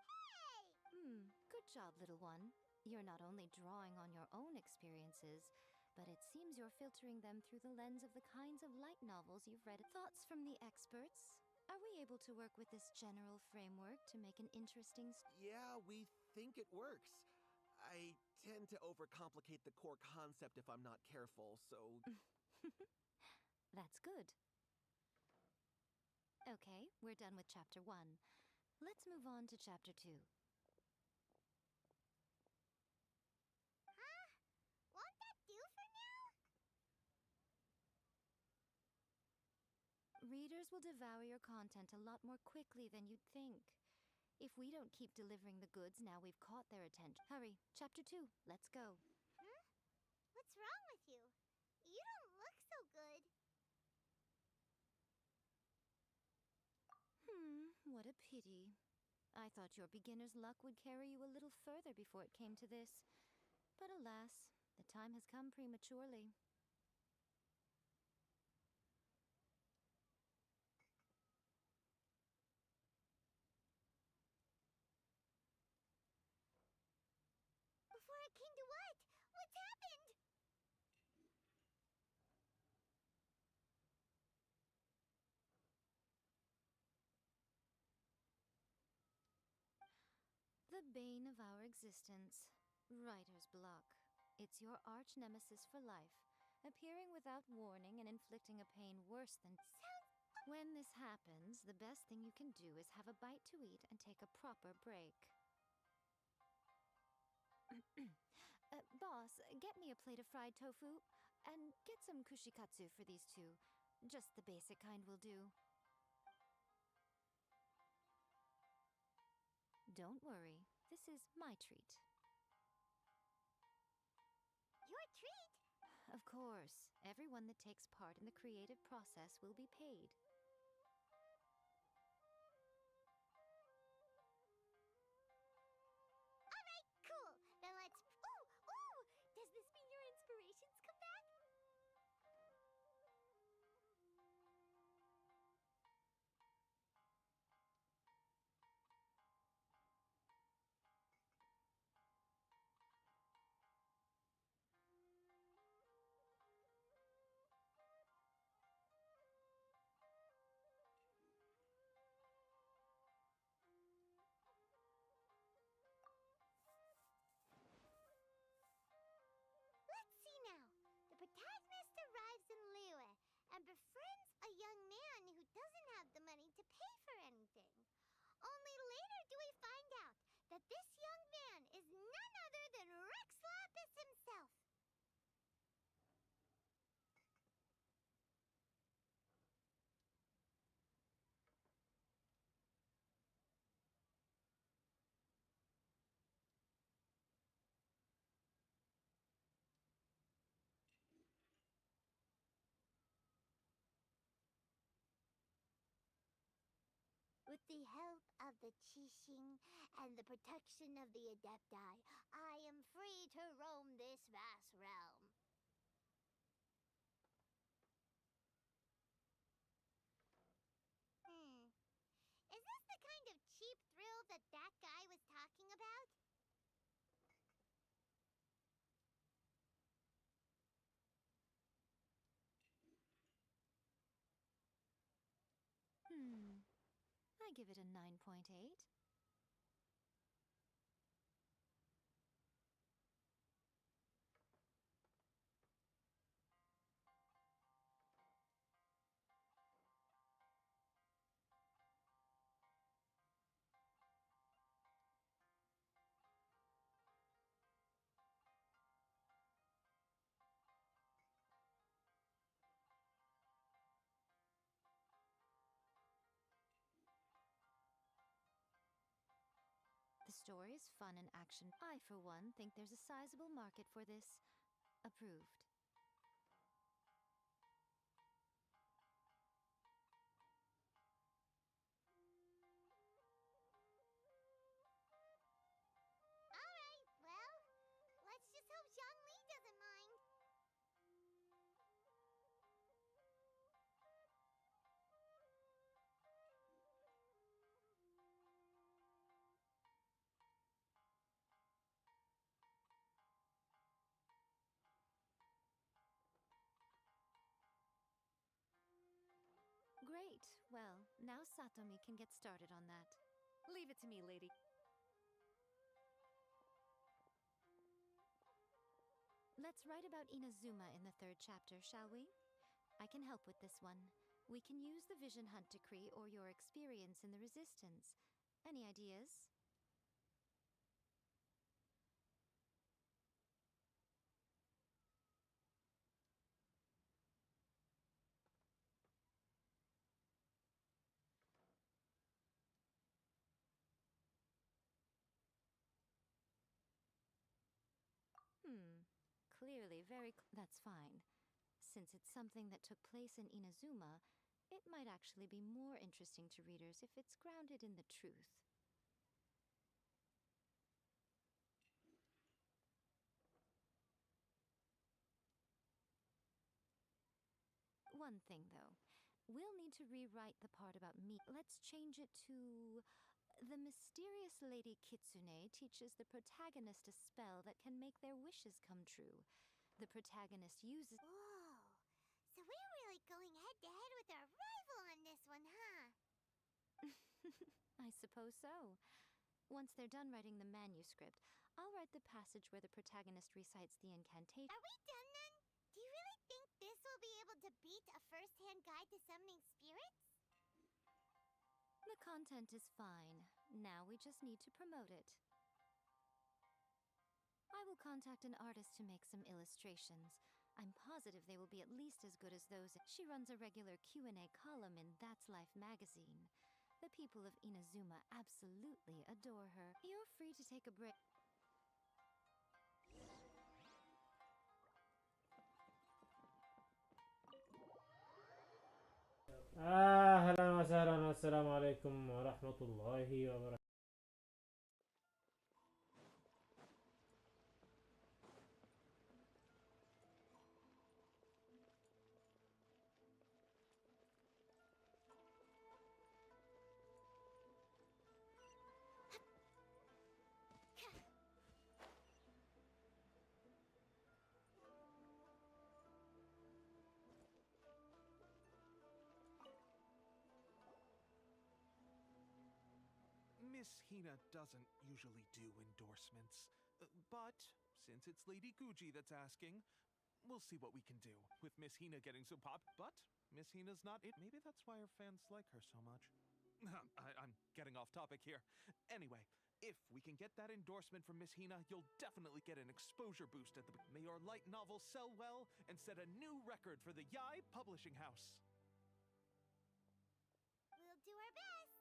[SPEAKER 3] Good job, little one. You're not only drawing on your own experiences, but it seems you're filtering them through the lens of the kinds of light novels you've read. Thoughts from the experts? Are we able to work with this general framework to make an interesting...
[SPEAKER 6] Yeah, we think it works. I tend to overcomplicate the core concept if I'm not careful, so...
[SPEAKER 3] That's good. Okay, we're done with Chapter 1. Let's move on to Chapter 2.
[SPEAKER 2] Won't that do for now?
[SPEAKER 3] Read Readers will devour your content a lot more quickly than you'd think. If we don't keep delivering the goods now we've caught their attention. Hurry, chapter 2, let's go.
[SPEAKER 2] Huh? What's wrong with you? You don't look so good.
[SPEAKER 3] What a pity. I thought your beginner's luck would carry you a little further before it came to this. But alas, the time has come prematurely.
[SPEAKER 2] Before it came to what? What's happened?
[SPEAKER 3] The bane of our existence. Writer's block. It's your arch nemesis for life, appearing without warning and inflicting a pain worse than... When this happens, the best thing you can do is have a bite to eat and take a proper break. Boss, get me a plate of fried tofu, and get some kushikatsu for these two. Just the basic kind will do. Don't worry, this is my treat.
[SPEAKER 2] Your treat?
[SPEAKER 3] Of course, everyone that takes part in the creative process will be paid.
[SPEAKER 2] Alright, cool. Then let's... Ooh! Does this mean your inspirations come back? Let's see now. The protagonist arrives in Liyue and befriends a young man who doesn't have the money to pay for anything. Only later do we find out that this young man is none other than Rex Lapis himself. With the help of the Qixing and the protection of the Adepti, I am free to roam this vast realm. Is this the kind of cheap thrill that guy was talking about?
[SPEAKER 3] I give it a 9.8. The story is fun and action. I, for one, think there's a sizable market for this. Approved.
[SPEAKER 2] Alright, well, let's just hope Zhongli doesn't mind.
[SPEAKER 3] Great. Well, now Satomi can get started on that. Leave it to me, lady. Let's write about Inazuma in the 3rd chapter, shall we? I can help with this one. We can use the Vision Hunt Decree or your experience in the Resistance. Any ideas? clearly very that's fine. Since it's something that took place in Inazuma, it might actually be more interesting to readers if it's grounded in the truth. One thing, though. We'll need to rewrite the part about me. Let's change it to... The mysterious Lady Kitsune teaches the protagonist a spell that can make their wishes come true. The protagonist uses...
[SPEAKER 2] Whoa. So we're really going head-to-head with our rival on this one, huh?
[SPEAKER 3] I suppose so. Once they're done writing the manuscript, I'll write the passage where the protagonist recites the incantation.
[SPEAKER 2] Are we done then? Do you really think this will be able to beat a first-hand guide to summoning spirits?
[SPEAKER 3] The content is fine. Now we just need to promote it. I will contact an artist to make some illustrations. I'm positive they will be at least as good as those. She runs a regular Q&A column in That's Life magazine. The people of Inazuma absolutely adore her. You're free to take a break.
[SPEAKER 14] اهلا وسهلا والسلام عليكم ورحمة الله وبركاته.
[SPEAKER 6] Miss Hina doesn't usually do endorsements, but since it's Lady Guji that's asking, we'll see what we can do with Miss Hina getting so pop. But Miss Hina's not it. Maybe that's why her fans like her so much. I'm getting off topic here. Anyway, if we can get that endorsement from Miss Hina, you'll definitely get an exposure boost at the... May your light novel sell well and set a new record for the Yai Publishing House.
[SPEAKER 2] We'll do our best.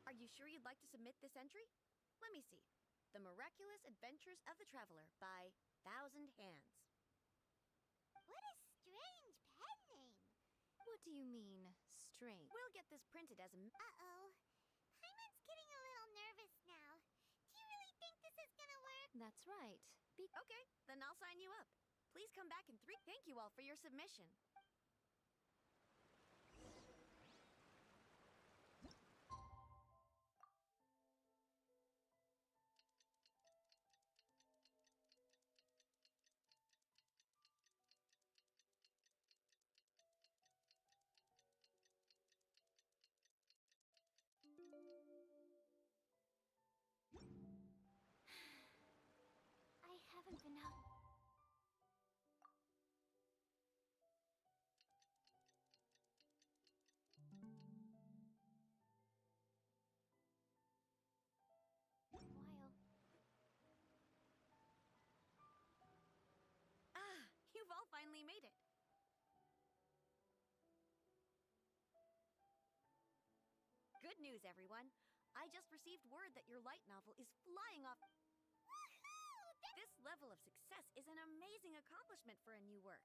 [SPEAKER 12] Are you sure you'd like to submit this entry? Let me see. The Miraculous Adventures of the Traveler by Thousand Hands.
[SPEAKER 2] What a strange pen name.
[SPEAKER 3] What do you mean, strange?
[SPEAKER 12] We'll get this printed as a...
[SPEAKER 2] Uh-oh. Paimon's getting a little nervous now. Do you really think this is gonna work?
[SPEAKER 3] That's right.
[SPEAKER 12] Okay, then I'll sign you up. Please come back in 3... Thank you all for your submission.
[SPEAKER 2] I haven't been out. While.
[SPEAKER 12] Ah, you've all finally made it. Good news, everyone. I just received word that your light novel is flying off. This level of success is an amazing accomplishment for a new work.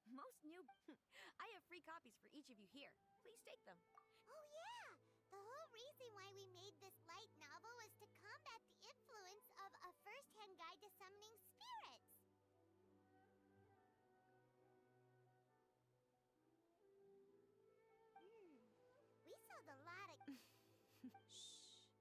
[SPEAKER 12] Most new... I have free copies for each of you here. Please take them.
[SPEAKER 2] Oh yeah! The whole reason why we made this light novel was to combat the influence of a first-hand guide to summoning spirits. We sold a lot of...
[SPEAKER 3] Shh.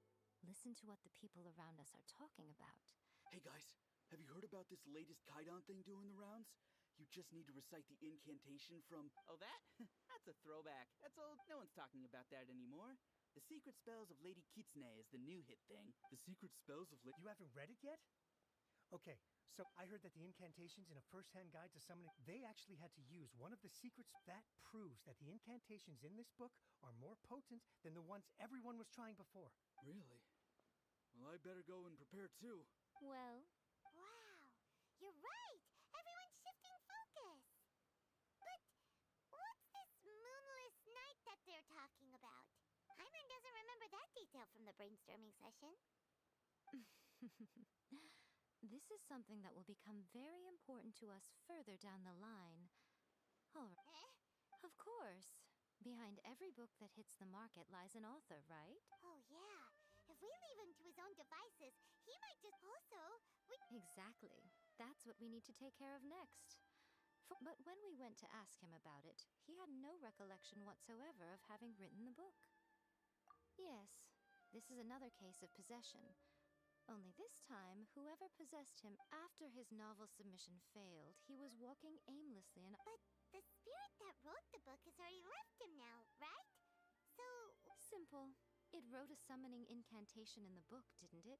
[SPEAKER 3] Listen to what the people around us are talking about.
[SPEAKER 10] Hey guys, have you heard about this latest Kaidan thing doing the rounds? You just need to recite the incantation from...
[SPEAKER 7] Oh, that? That's a throwback. That's old. No one's talking about that anymore. The Secret Spells of Lady Kitsune is the new hit thing.
[SPEAKER 10] The Secret Spells of
[SPEAKER 9] You haven't read it yet? Okay, so I heard that the incantations in a first-hand guide to summoning, they actually had to use one of the secrets. That proves that the incantations in this book are more potent than the ones everyone was trying before.
[SPEAKER 10] Really? Well, I better go and prepare too.
[SPEAKER 3] Well,
[SPEAKER 2] Wow, you're right! Everyone's shifting focus! But what's this moonless night that they're talking about? Hyman doesn't remember that detail from the brainstorming session.
[SPEAKER 3] this is something that will become very important to us further down the line. All right.
[SPEAKER 2] Eh?
[SPEAKER 3] Of course. Behind every book that hits the market lies an author, right?
[SPEAKER 2] Oh, yeah. If we leave him to his own devices, he might just also...
[SPEAKER 3] Exactly. That's what we need to take care of next. But when we went to ask him about it, he had no recollection whatsoever of having written the book. Yes, this is another case of possession. Only this time, whoever possessed him after his novel submission failed, he was walking aimlessly and...
[SPEAKER 2] But the spirit that wrote the book has already left him now, right? So...
[SPEAKER 3] Simple. It wrote a summoning incantation in the book, didn't it?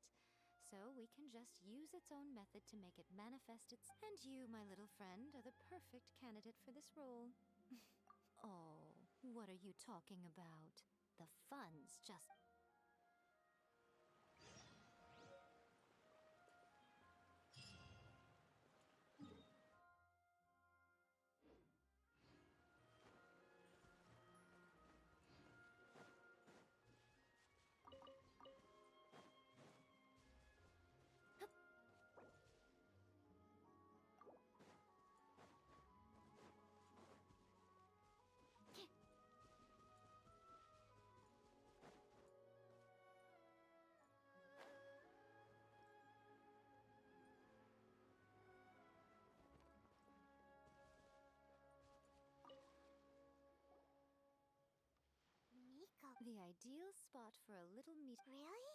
[SPEAKER 3] So we can just use its own method to make it manifest its... And you, my little friend, are the perfect candidate for this role. Oh, what are you talking about? The fun's just... The ideal spot for a little meet...
[SPEAKER 2] Really?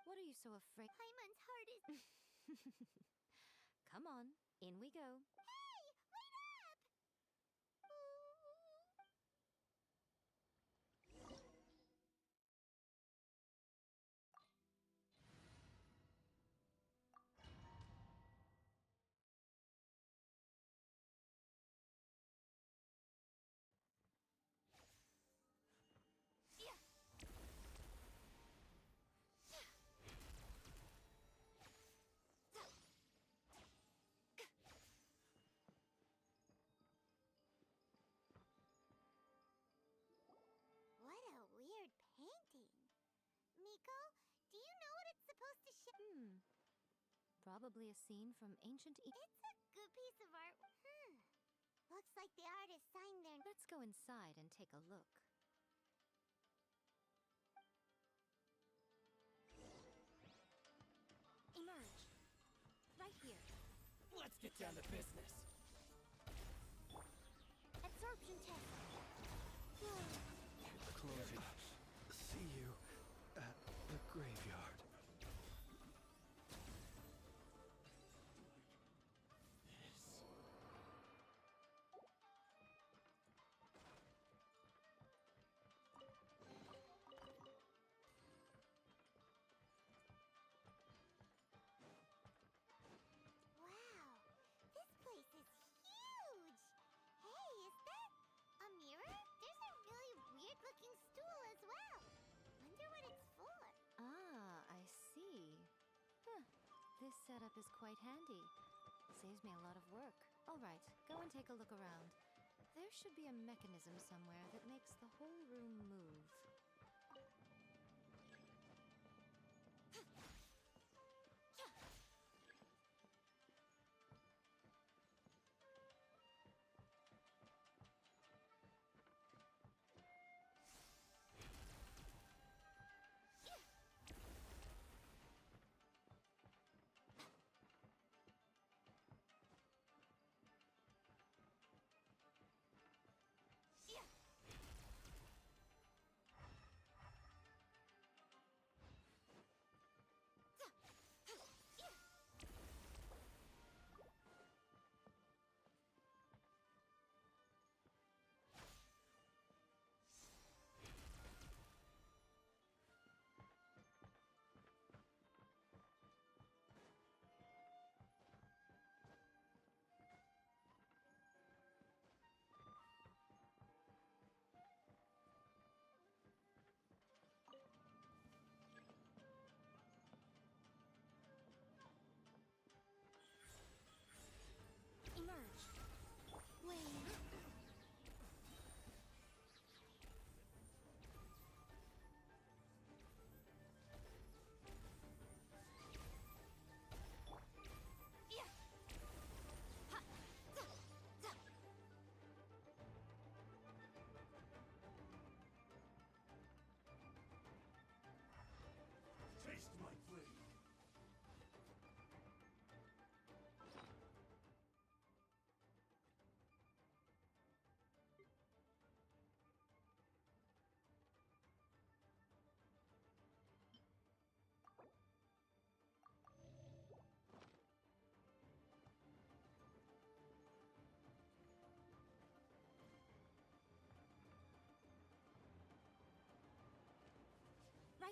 [SPEAKER 3] What are you so afraid...
[SPEAKER 2] Hyman's heart is...
[SPEAKER 3] Come on, in we go.
[SPEAKER 2] Hey! Wait up! What a weird painting. Miko, do you know what it's supposed to show?
[SPEAKER 3] Probably a scene from ancient
[SPEAKER 2] It's a good piece of art. Looks like the artist signed their...
[SPEAKER 3] Let's go inside and take a look. Emerge. Right here.
[SPEAKER 7] Let's get down to business.
[SPEAKER 2] Absorption test.
[SPEAKER 4] Closing. See you at the graveyard.
[SPEAKER 2] Wow, this place is huge. Hey, is that a mirror? There's a really weird-looking stool as well. Wonder what it's for.
[SPEAKER 3] Ah, I see. This setup is quite handy. Saves me a lot of work. All right, go and take a look around. There should be a mechanism somewhere that makes the whole room move.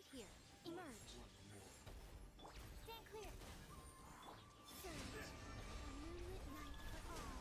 [SPEAKER 3] Right here. Emerge.
[SPEAKER 2] Stand clear. Surge. A moonlit night for all.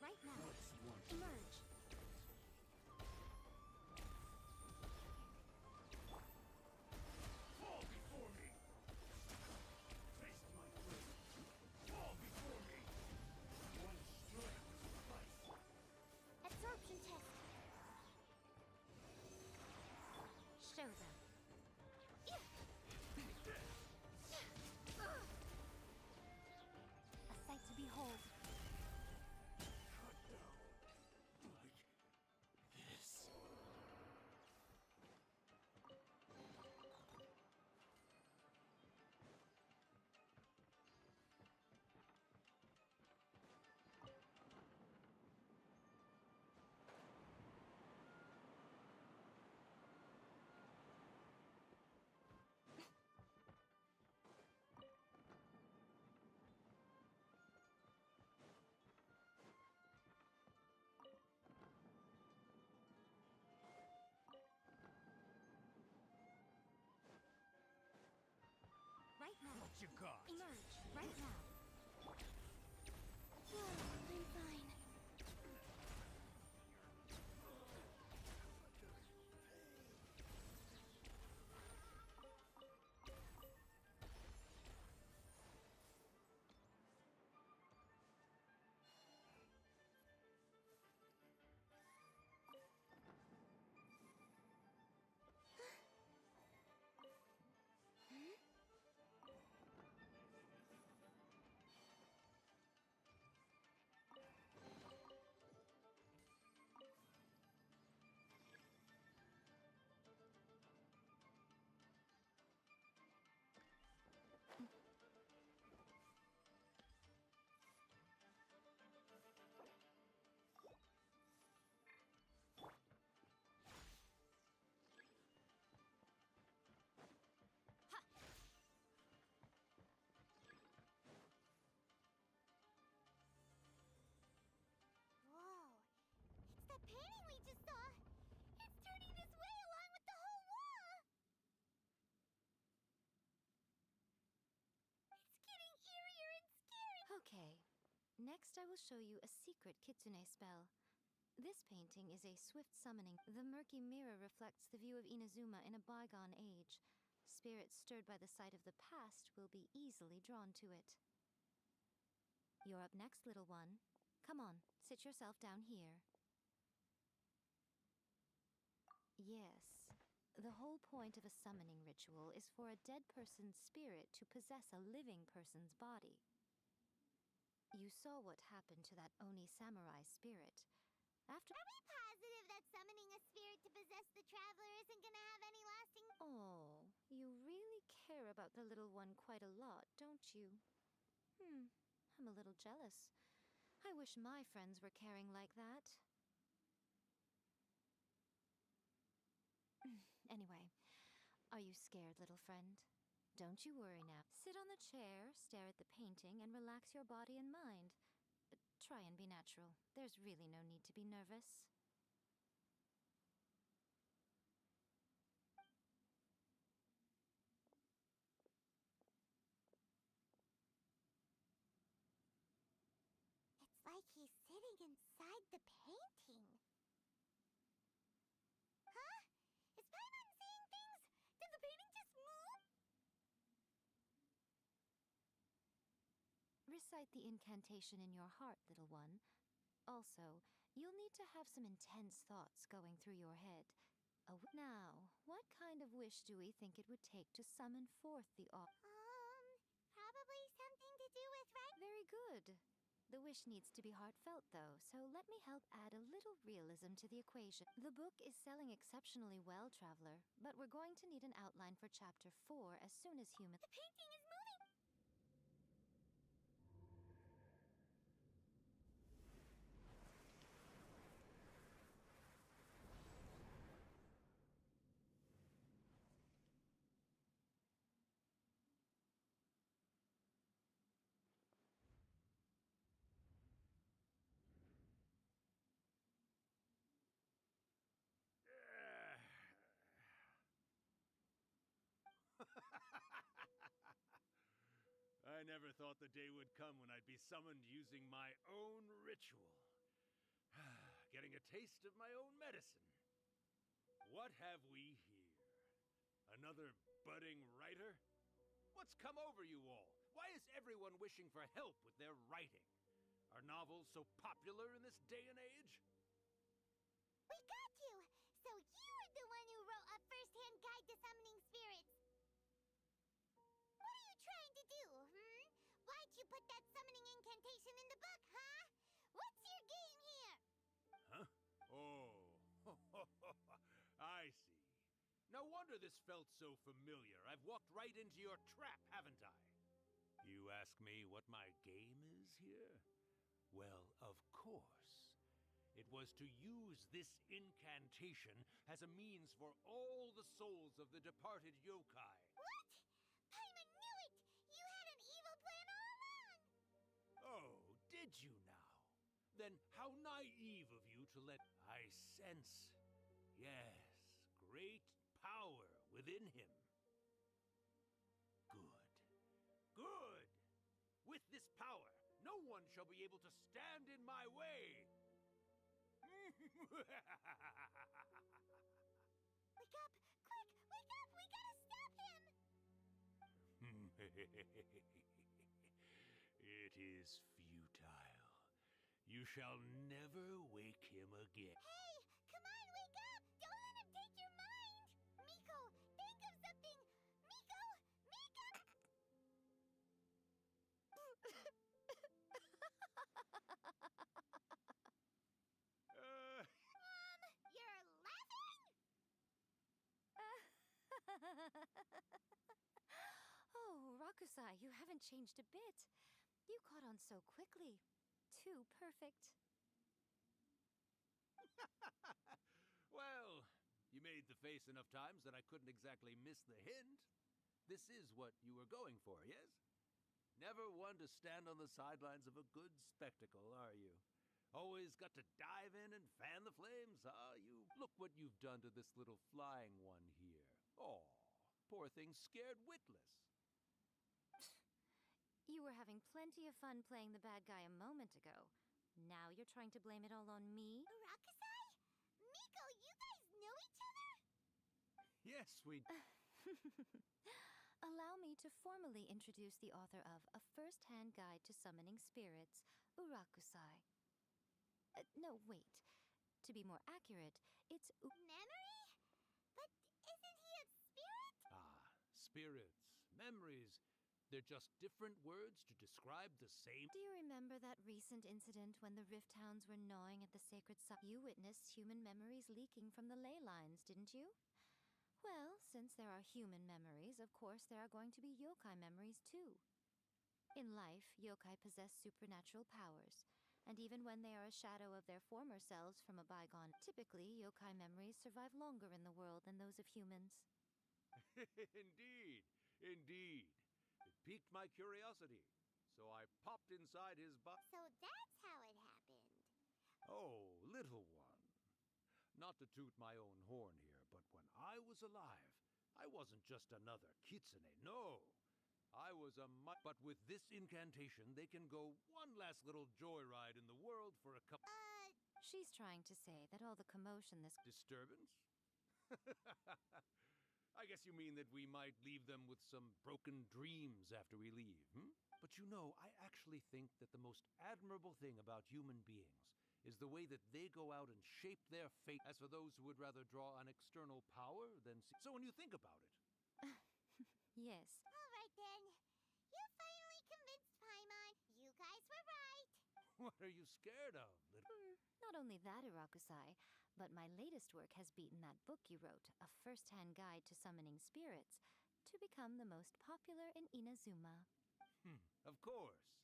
[SPEAKER 3] Right now. Emerge.
[SPEAKER 8] Fall before me! Taste my blade! Fall before me! One strike will suffice!
[SPEAKER 2] Absorption test.
[SPEAKER 3] Show them. A sight to behold.
[SPEAKER 8] Cut down. Like this.
[SPEAKER 3] Right now.
[SPEAKER 8] What you got?
[SPEAKER 3] Emerge. Right now.
[SPEAKER 2] Oh, I'm fine. Whoa. It's that painting we just saw. It's turning this way along with the whole wall. It's getting eerier and scarier.
[SPEAKER 3] Okay. Next, I will show you a secret kitsune spell. This painting is a swift summoning. The murky mirror reflects the view of Inazuma in a bygone age. Spirits stirred by the sight of the past will be easily drawn to it. You're up next, little one. Come on, sit yourself down here. Yes. The whole point of a summoning ritual is for a dead person's spirit to possess a living person's body. You saw what happened to that Oni samurai spirit. After—
[SPEAKER 2] Are we positive that summoning a spirit to possess the traveler isn't gonna have any lasting—
[SPEAKER 3] Oh, you really care about the little one quite a lot, don't you? I'm a little jealous. I wish my friends were caring like that. Anyway, are you scared, little friend? Don't you worry now. Sit on the chair, stare at the painting, and relax your body and mind. But try and be natural. There's really no need to be nervous.
[SPEAKER 2] inside the painting? Huh? Is Paimon seeing things? Did the painting just move?
[SPEAKER 3] Recite the incantation in your heart, little one. Also, you'll need to have some intense thoughts going through your head. Now, what kind of wish do we think it would take to summon forth the
[SPEAKER 2] Probably something to do with
[SPEAKER 3] Very good. The wish needs to be heartfelt, though, so let me help add a little realism to the equation. The book is selling exceptionally well, Traveler, but we're going to need an outline for Chapter 4 as soon as human—
[SPEAKER 2] The painting is moving!
[SPEAKER 8] I never thought the day would come when I'd be summoned using my own ritual. Getting a taste of my own medicine. What have we here? Another budding writer? What's come over you all? Why is everyone wishing for help with their writing? Are novels so popular in this day and age?
[SPEAKER 2] We got you! So you're the one who wrote a first-hand guide to summoning spirits! What are you trying to do, Why'd you put that summoning incantation in the book, huh? What's your game here?
[SPEAKER 8] Huh? Oh, I see. No wonder this felt so familiar. I've walked right into your trap, haven't I? You ask me what my game is here? Well, of course. It was to use this incantation as a means for all the souls of the departed yokai.
[SPEAKER 2] What? Paimon knew it! You had an evil plan all along!
[SPEAKER 8] Oh, did you now? Then how naive of you to let— I sense, yes, great power within him. Good. Good! With this power, no one shall be able to stand in my way!
[SPEAKER 2] Wake up! Quick! Wake up! We gotta stop him!
[SPEAKER 8] It is futile. You shall never wake him again.
[SPEAKER 2] Hey! Come on, wake up! Don't let him take your mind! Miko, think of something! Miko! Miko! You're laughing?
[SPEAKER 3] Oh, Rakusai, you haven't changed a bit. You caught on so quickly. Too perfect.
[SPEAKER 8] Well, you made the face enough times that I couldn't exactly miss the hint. This is what you were going for, yes? Never one to stand on the sidelines of a good spectacle, are you? Always got to dive in and fan the flames, huh? You look what you've done to this little flying one here. Oh, poor thing scared witless.
[SPEAKER 3] You were having plenty of fun playing the bad guy a moment ago. Now you're trying to blame it all on me?
[SPEAKER 2] Rakusai? Miko, you guys know each other?
[SPEAKER 8] Yes, we...
[SPEAKER 3] Allow me to formally introduce the author of A First-Hand Guide to Summoning Spirits, Urakusai. No, wait. To be more accurate, it's
[SPEAKER 2] Memory? But isn't he a spirit?
[SPEAKER 8] Ah, spirits, memories. They're just different words to describe the same...
[SPEAKER 3] Do you remember that recent incident when the Rift Hounds were gnawing at the sacred site? You witnessed human memories leaking from the ley lines, didn't you? Well, since there are human memories, of course there are going to be yokai memories too. In life, yokai possess supernatural powers, and even when they are a shadow of their former selves from a bygone, typically yokai memories survive longer in the world than those of humans.
[SPEAKER 8] Indeed, indeed. It piqued my curiosity, so I popped inside his
[SPEAKER 2] So that's how it happened.
[SPEAKER 8] Oh, little one. Not to toot my own horn here, but when I was alive, I wasn't just another kitsune, no. I was a but with this incantation, they can go one last little joyride in the world for a couple...
[SPEAKER 3] She's trying to say that all the commotion this
[SPEAKER 8] Disturbance? I guess you mean that we might leave them with some broken dreams after we leave, hmm? But you know, I actually think that the most admirable thing about human beings is the way that they go out and shape their fate. As for those who would rather draw on external power than see. So when you think about it.
[SPEAKER 3] Yes.
[SPEAKER 2] All right then. You finally convinced Paimon. You guys were right.
[SPEAKER 8] What are you scared of, little?
[SPEAKER 3] Not only that, Irakusai, but my latest work has beaten that book you wrote, A First-Hand Guide to Summoning Spirits, to become the most popular in Inazuma.
[SPEAKER 8] Of course.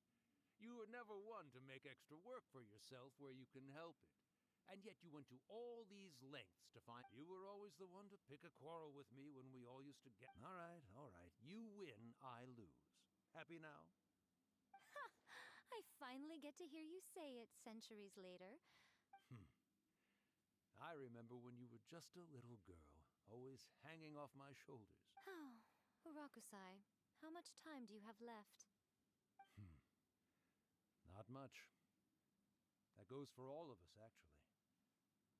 [SPEAKER 8] You were never one to make extra work for yourself where you can help it. And yet you went to all these lengths to find... You were always the one to pick a quarrel with me when we all used to get... All right, all right. You win, I lose. Happy now?
[SPEAKER 3] Ha! I finally get to hear you say it centuries later.
[SPEAKER 8] I remember when you were just a little girl, always hanging off my shoulders.
[SPEAKER 3] Oh, Irakusai, how much time do you have left?
[SPEAKER 8] Not much. That goes for all of us, actually.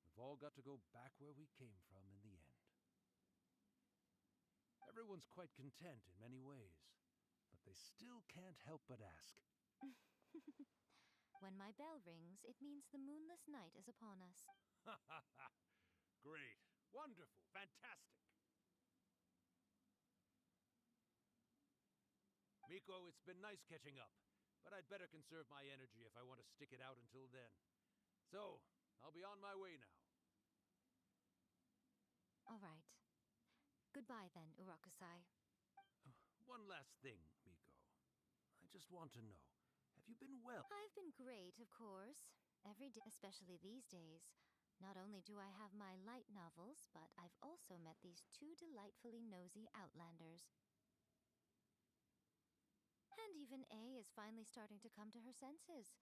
[SPEAKER 8] We've all got to go back where we came from in the end. Everyone's quite content in many ways, but they still can't help but ask.
[SPEAKER 3] When my bell rings, it means the moonless night is upon us.
[SPEAKER 8] Great. Wonderful. Fantastic. Miko, it's been nice catching up, but I'd better conserve my energy if I want to stick it out until then. So, I'll be on my way now.
[SPEAKER 3] All right. Goodbye then, Irakusai.
[SPEAKER 8] One last thing, Miko. I just want to know, have you been well?
[SPEAKER 3] I've been great, of course. Every day, especially these days. Not only do I have my light novels, but I've also met these two delightfully nosy outlanders. And even A is finally starting to come to her senses.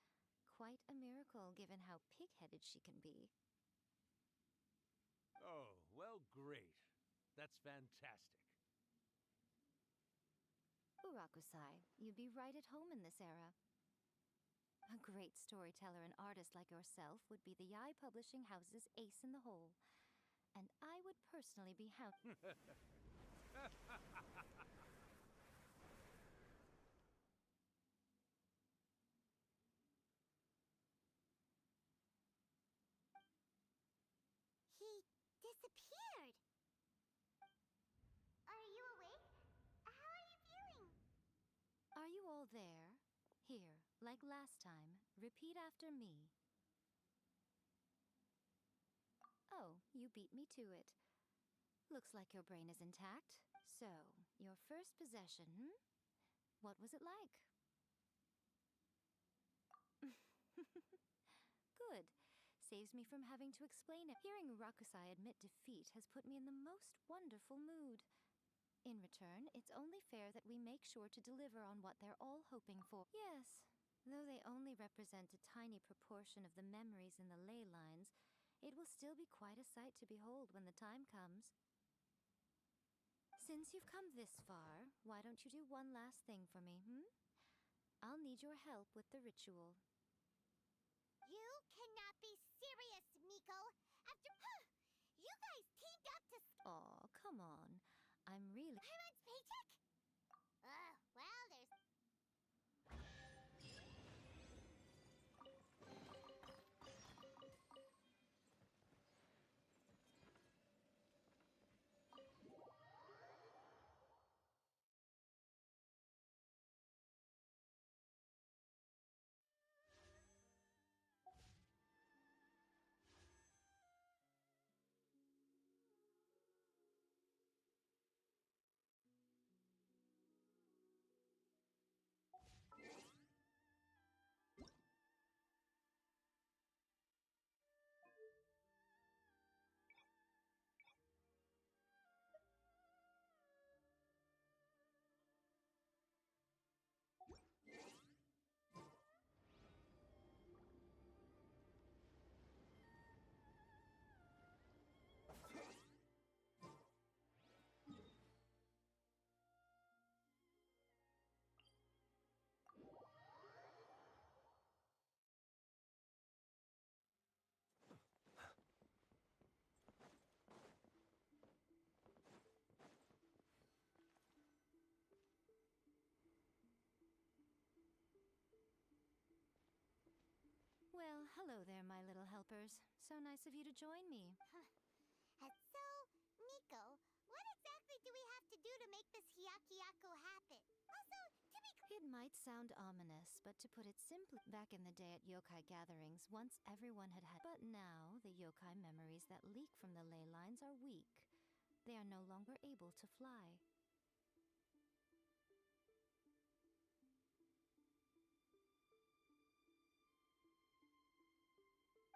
[SPEAKER 3] Quite a miracle, given how pig-headed she can be.
[SPEAKER 8] Oh, well, great. That's fantastic.
[SPEAKER 3] Irakusai, you'd be right at home in this era. A great storyteller and artist like yourself would be the Yai Publishing House's ace in the hole. And I would personally be
[SPEAKER 2] He disappeared. Are you awake? How are you feeling?
[SPEAKER 3] Are you all there? Here, like last time, repeat after me. Oh, you beat me to it. Looks like your brain is intact. So, your first possession, What was it like? Good. Saves me from having to explain it. Hearing Rakusai admit defeat has put me in the most wonderful mood. In return, it's only fair that we make sure to deliver on what they're all hoping for. Yes, though they only represent a tiny proportion of the memories in the ley lines, it will still be quite a sight to behold when the time comes. Since you've come this far, why don't you do one last thing for me, I'll need your help with the ritual.
[SPEAKER 2] You cannot be serious, Miko! After... You guys teamed up to...
[SPEAKER 3] Aw, come on. I'm really...
[SPEAKER 2] Paimon's paycheck? Well, there's...
[SPEAKER 3] Hello there, my little helpers. So nice of you to join me.
[SPEAKER 2] So, Miko, what exactly do we have to do to make this Hyakyako happen? Also, to be
[SPEAKER 3] It might sound ominous, but to put it simply, back in the day at yokai gatherings, once everyone had had. But now, the yokai memories that leak from the ley lines are weak. They are no longer able to fly.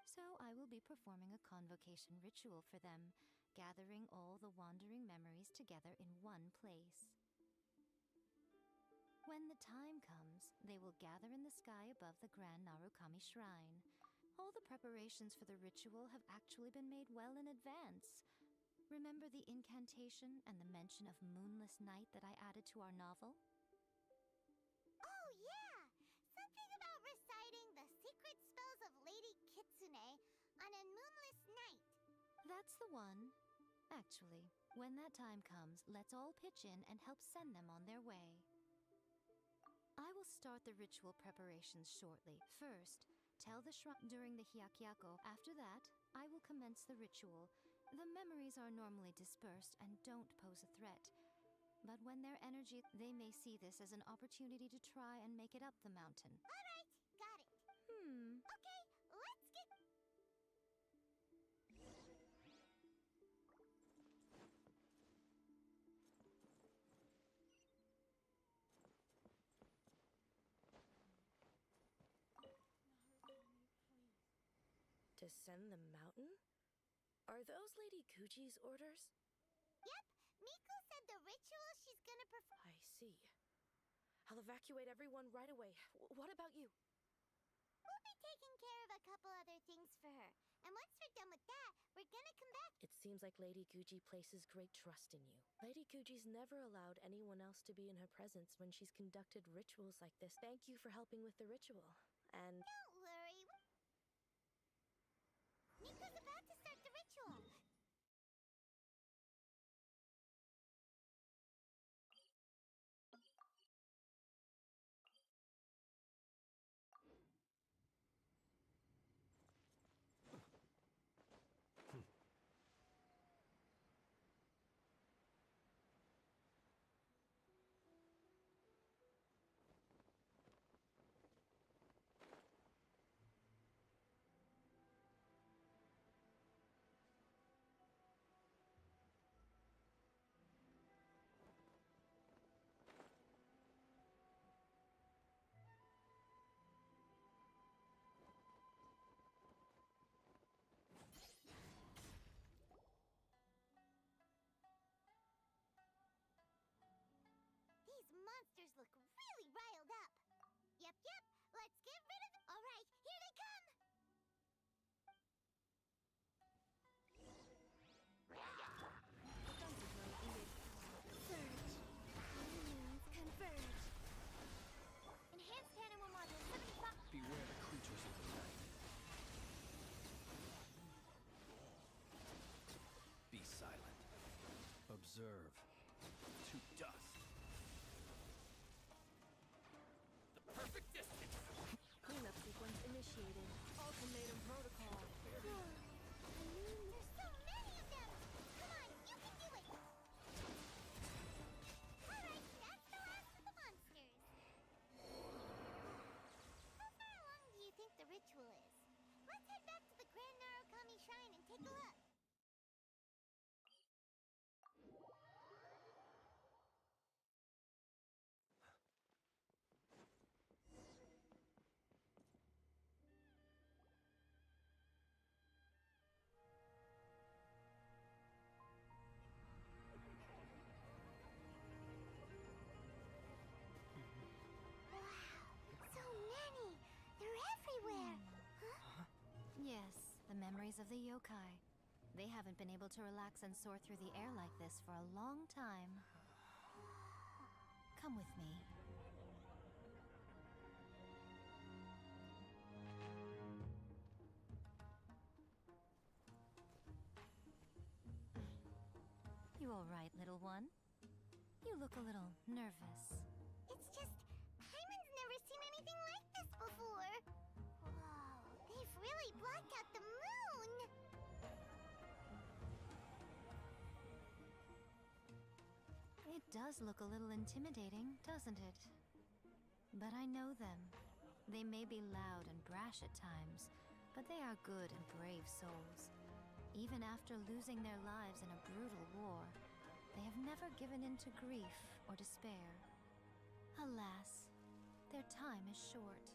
[SPEAKER 3] So I will be performing a convocation ritual for them, gathering all the wandering memories together in one place. When the time comes, they will gather in the sky above the Grand Narukami Shrine. All the preparations for the ritual have actually been made well in advance. Remember the incantation and the mention of moonless night that I added to our novel?
[SPEAKER 2] Oh, yeah! Something about reciting the secret spells of Lady Kitsune on a moonless night.
[SPEAKER 3] That's the one. Actually, when that time comes, let's all pitch in and help send them on their way. I will start the ritual preparations shortly. First, tell the shrine during the Hyakyako. After that, I will commence the ritual. The memories are normally dispersed and don't pose a threat. But when their energy, they may see this as an opportunity to try and make it up the mountain.
[SPEAKER 2] All right, got it. Okay, let's get...
[SPEAKER 15] Descend the mountain? Are those Lady Kuji's orders?
[SPEAKER 2] Yep, Miko said the ritual she's gonna perform...
[SPEAKER 15] I see. I'll evacuate everyone right away. What about you?
[SPEAKER 2] We'll be taking care of a couple other things for her. And once we're done with that, we're gonna come back...
[SPEAKER 15] It seems like Lady Kuji places great trust in you. Lady Kuji's never allowed anyone else to be in her presence when she's conducted rituals like this. Thank you for helping with the ritual. And...
[SPEAKER 2] Don't worry. Miko's about to start the ritual. Monsters look really riled up. Yep, let's get rid of them. All right, here they come. Surge. Means converge. Enhanced animal module 75.
[SPEAKER 5] Beware the creatures of the night. Be silent. Observe. To dust.
[SPEAKER 11] Perfect distance!
[SPEAKER 15] Cleanup sequence initiated. Ultimatum protocol.
[SPEAKER 2] There's so many of them. Come on, you can do it. All right, that's the last of the monsters. How far along do you think the ritual is? Let's head back to the Grand Narukami Shrine and take a look.
[SPEAKER 3] Yes, the memories of the yokai. They haven't been able to relax and soar through the air like this for a long time. Come with me. You all right, little one? You look a little nervous.
[SPEAKER 2] It's just, Hyman's never seen anything like this before. Whoa, they've really block out the moon!
[SPEAKER 3] It does look a little intimidating, doesn't it? But I know them. They may be loud and brash at times, but they are good and brave souls. Even after losing their lives in a brutal war, they have never given in to grief or despair. Alas, their time is short.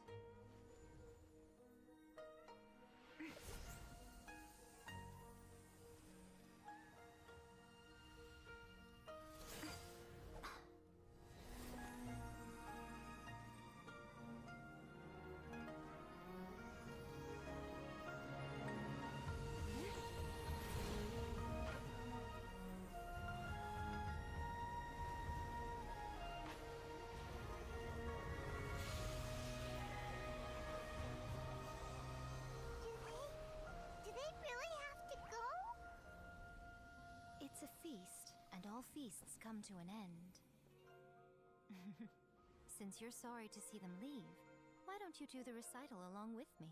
[SPEAKER 2] Do they really have to go?
[SPEAKER 3] It's a feast, and all feasts come to an end. Since you're sorry to see them leave, why don't you do the recital along with me?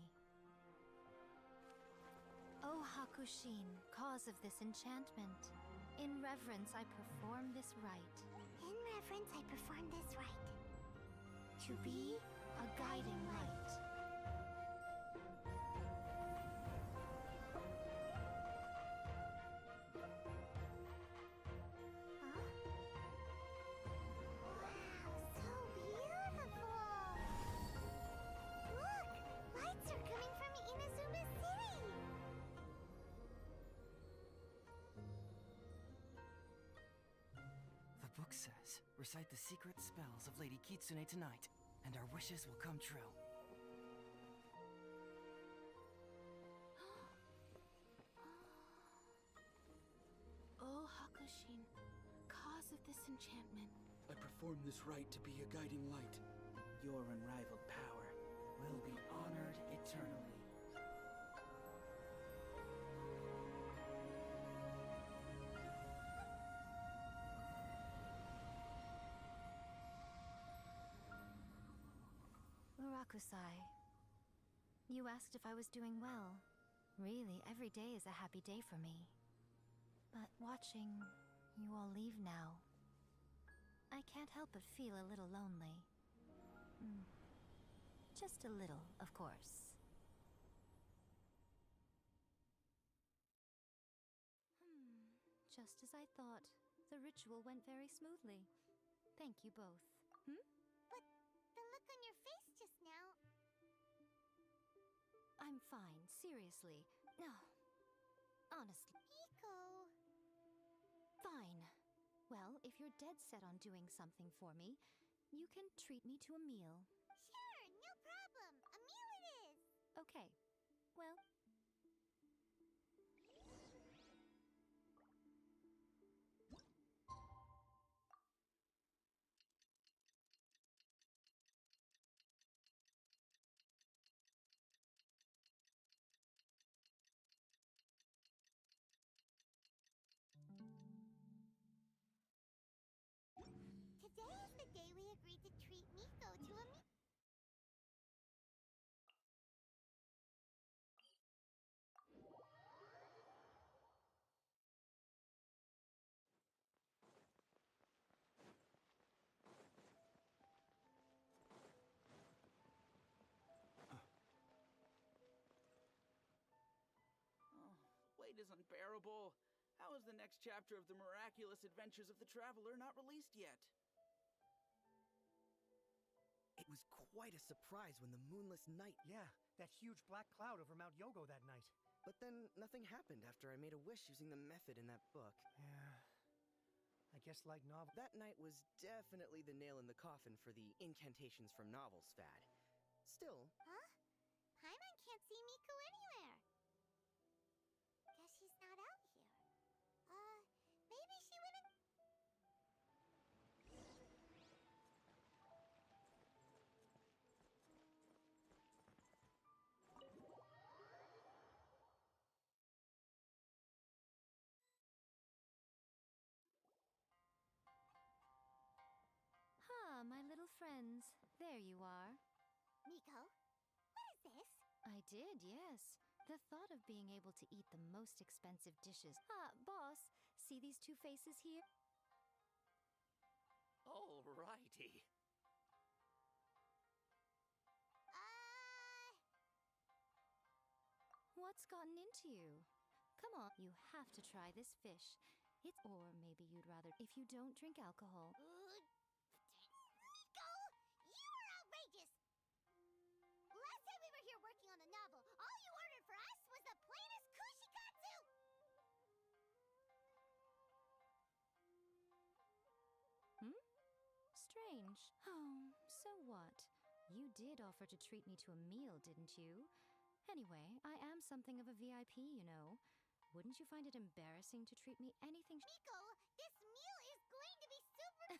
[SPEAKER 3] O Hakushin, cause of this enchantment, in reverence I perform this rite.
[SPEAKER 2] In reverence, I perform this rite.
[SPEAKER 3] To be a guiding light.
[SPEAKER 5] Says, recite the secret spells of Lady Kitsune tonight, and our wishes will come true.
[SPEAKER 10] Oh, Hakushin, cause of this enchantment, I perform this rite to be a guiding light. Your unrivaled power will be honored eternally.
[SPEAKER 3] Urakusai, you asked if I was doing well. Really, every day is a happy day for me. But watching you all leave now, I can't help but feel a little lonely. Just a little, of course. Just as I thought, the ritual went very smoothly. Thank you both.
[SPEAKER 2] But the look on your face just now...
[SPEAKER 3] I'm fine, seriously. No, honestly.
[SPEAKER 2] Hiko...
[SPEAKER 3] Fine. Well, if you're dead set on doing something for me, you can treat me to a meal.
[SPEAKER 2] Sure, no problem. A meal it is.
[SPEAKER 3] Okay. Well...
[SPEAKER 2] Today is the day we agreed to treat Miko to a meal.
[SPEAKER 10] Wait is unbearable. How is the next chapter of the miraculous adventures of the traveler not released yet?
[SPEAKER 13] It was quite a surprise when the moonless night...
[SPEAKER 9] Yeah, that huge black cloud over Mount Yogo that night.
[SPEAKER 13] But then nothing happened after I made a wish using the method in that book.
[SPEAKER 9] Yeah. I guess like novel...
[SPEAKER 13] That night was definitely the nail in the coffin for the incantations from novels fad. Still...
[SPEAKER 2] Huh? Paimon can't see Miko anywhere. Guess she's not out here. Maybe she went in...
[SPEAKER 3] my little friends. There you are.
[SPEAKER 2] Miko, what is this?
[SPEAKER 3] A I did, yes. The thought of being able to eat the most expensive dishes. Boss, see these two faces here?
[SPEAKER 7] Alrighty.
[SPEAKER 3] What's gotten into you? Come on, you have to try this fish. Or maybe you'd rather if you don't drink alcohol.
[SPEAKER 2] Nico! You are outrageous! Last time we were here working on the novel, all you ordered for us was the plainest kushikatsu!
[SPEAKER 3] Strange. Oh, so what? You did offer to treat me to a meal, didn't you? Anyway, I am something of a VIP, you know. Wouldn't you find it embarrassing to treat me anything?
[SPEAKER 2] Nico, this meal is going to be super...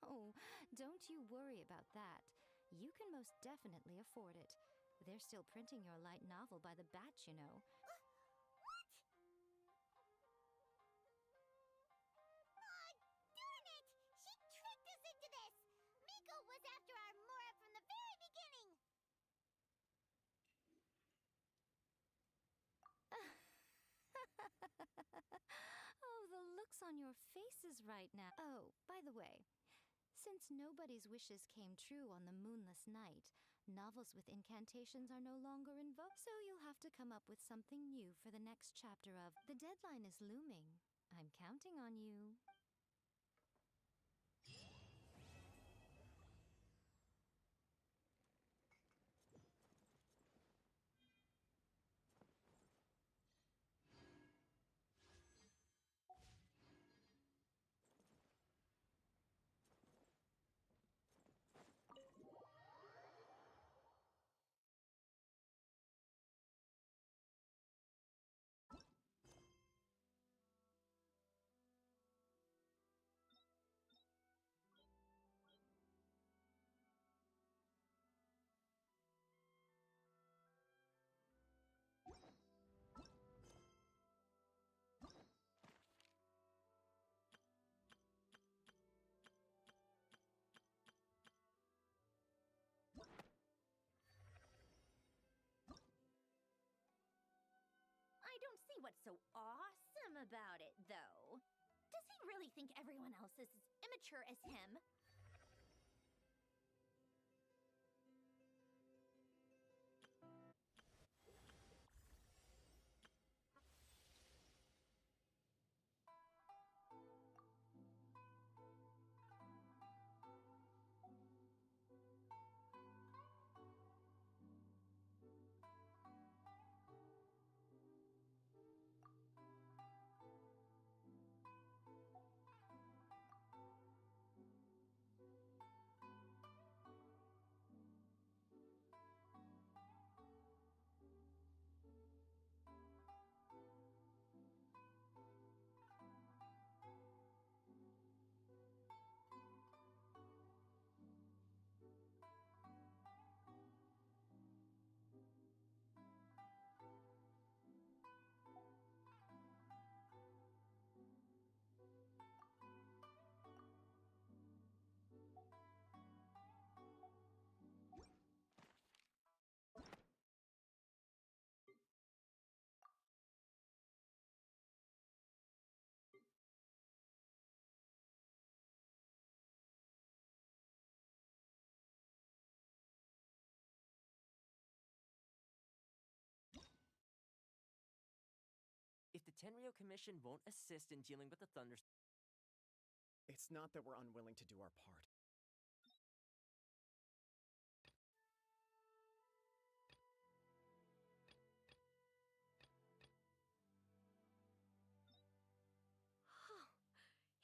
[SPEAKER 3] Oh, don't you worry about that. You can most definitely afford it. They're still printing your light novel by the batch, you know.
[SPEAKER 2] What? Darn it! She tricked us into this! Miko was after our Mora from the very beginning!
[SPEAKER 3] Oh, the looks on your faces right now. Oh, by the way, since nobody's wishes came true on the moonless night, novels with incantations are no longer invoked, so you'll have to come up with something new for the next chapter of The deadline is looming. I'm counting on you.
[SPEAKER 12] I don't see what's so awesome about it, though. Does he really think everyone else is as immature as him?
[SPEAKER 7] If the Tenryo Commission won't assist in dealing with the thunderstorm...
[SPEAKER 16] It's not that we're unwilling to do our part.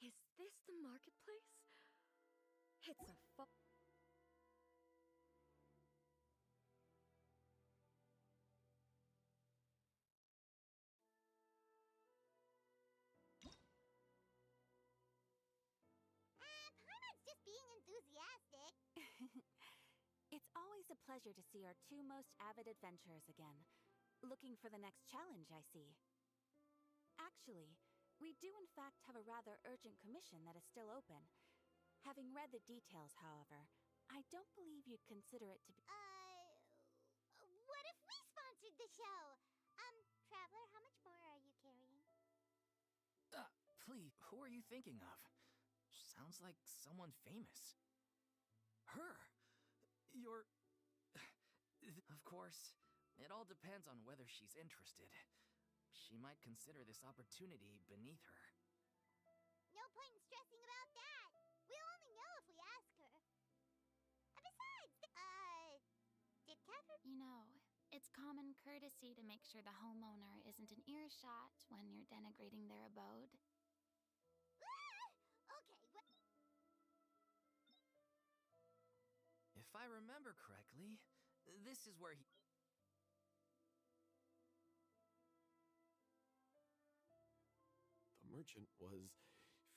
[SPEAKER 12] Is this the marketplace? It's a
[SPEAKER 2] Paimon's just being enthusiastic.
[SPEAKER 17] It's always a pleasure to see our two most avid adventurers again. Looking for the next challenge, I see. Actually, we do in fact have a rather urgent commission that is still open. Having read the details, however, I don't believe you'd consider it to be...
[SPEAKER 2] What if we show. Traveler, how much more are you carrying?
[SPEAKER 7] Please, who are you thinking of? Sounds like someone famous. Her! You're... Of course, it all depends on whether she's interested. She might consider this opportunity beneath her.
[SPEAKER 2] No point in stressing about that. We'll only know if we ask her. Besides, did Catherine...
[SPEAKER 18] You know, it's common courtesy to make sure the homeowner isn't in earshot when you're denigrating their abode.
[SPEAKER 2] Okay, well...
[SPEAKER 7] If I remember correctly, this is where he...
[SPEAKER 19] The merchant was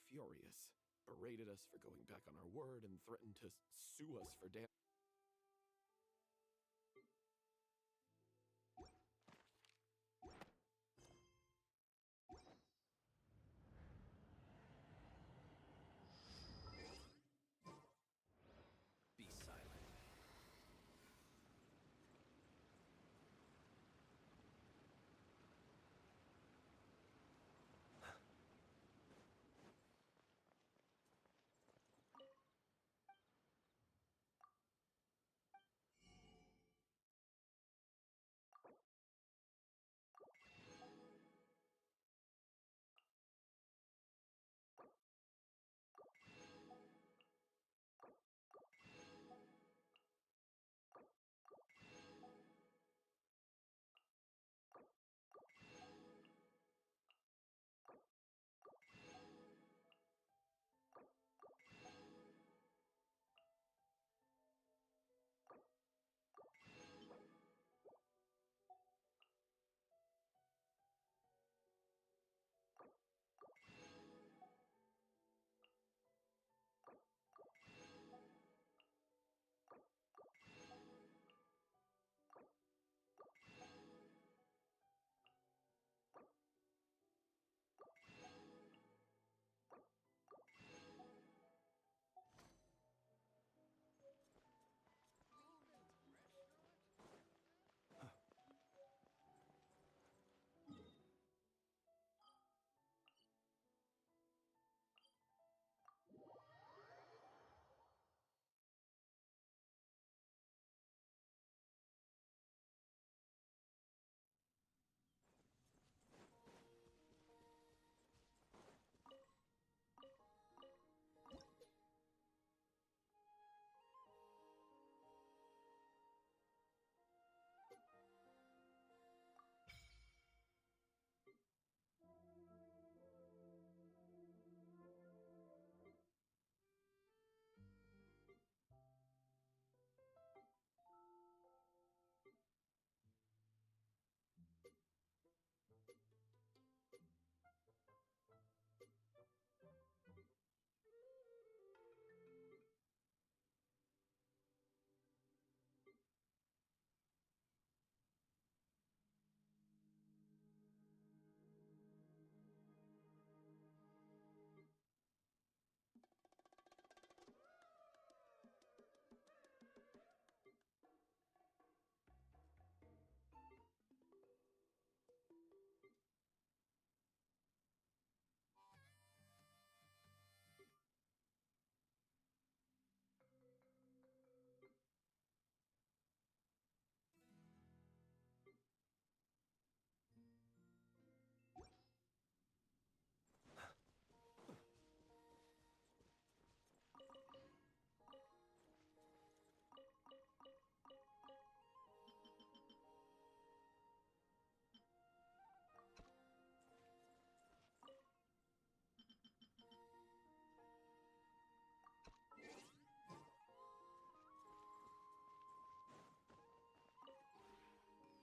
[SPEAKER 19] furious, berated us for going back on our word, and threatened to sue us for damage.
[SPEAKER 7] Be silent.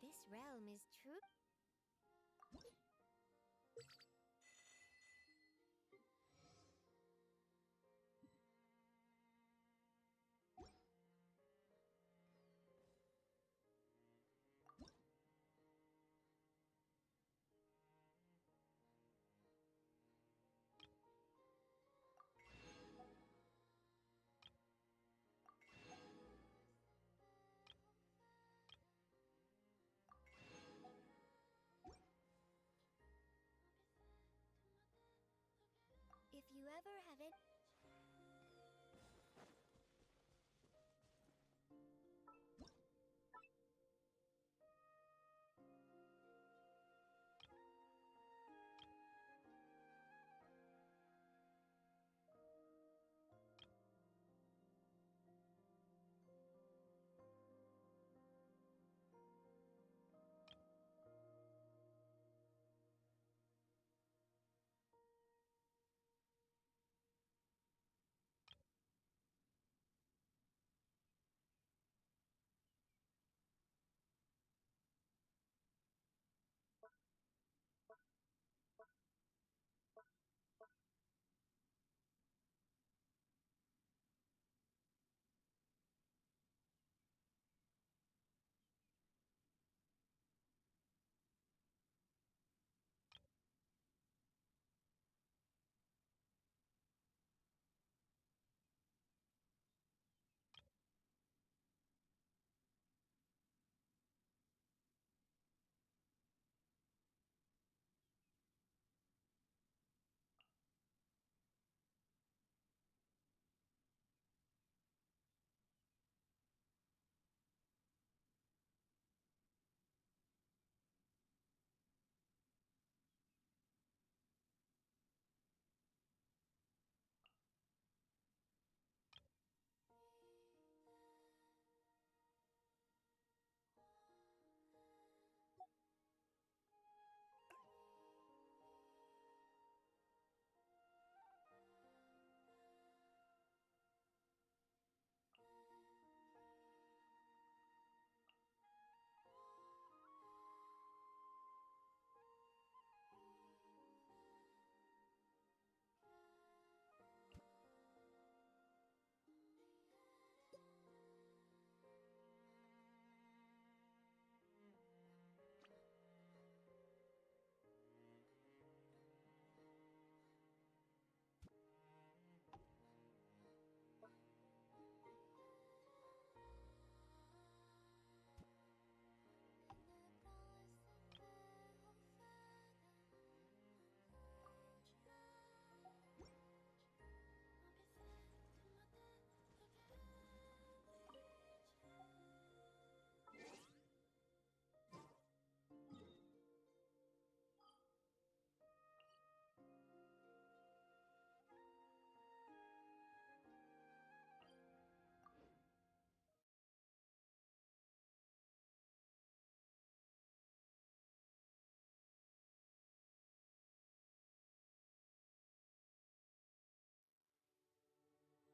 [SPEAKER 2] This realm is true. ever have it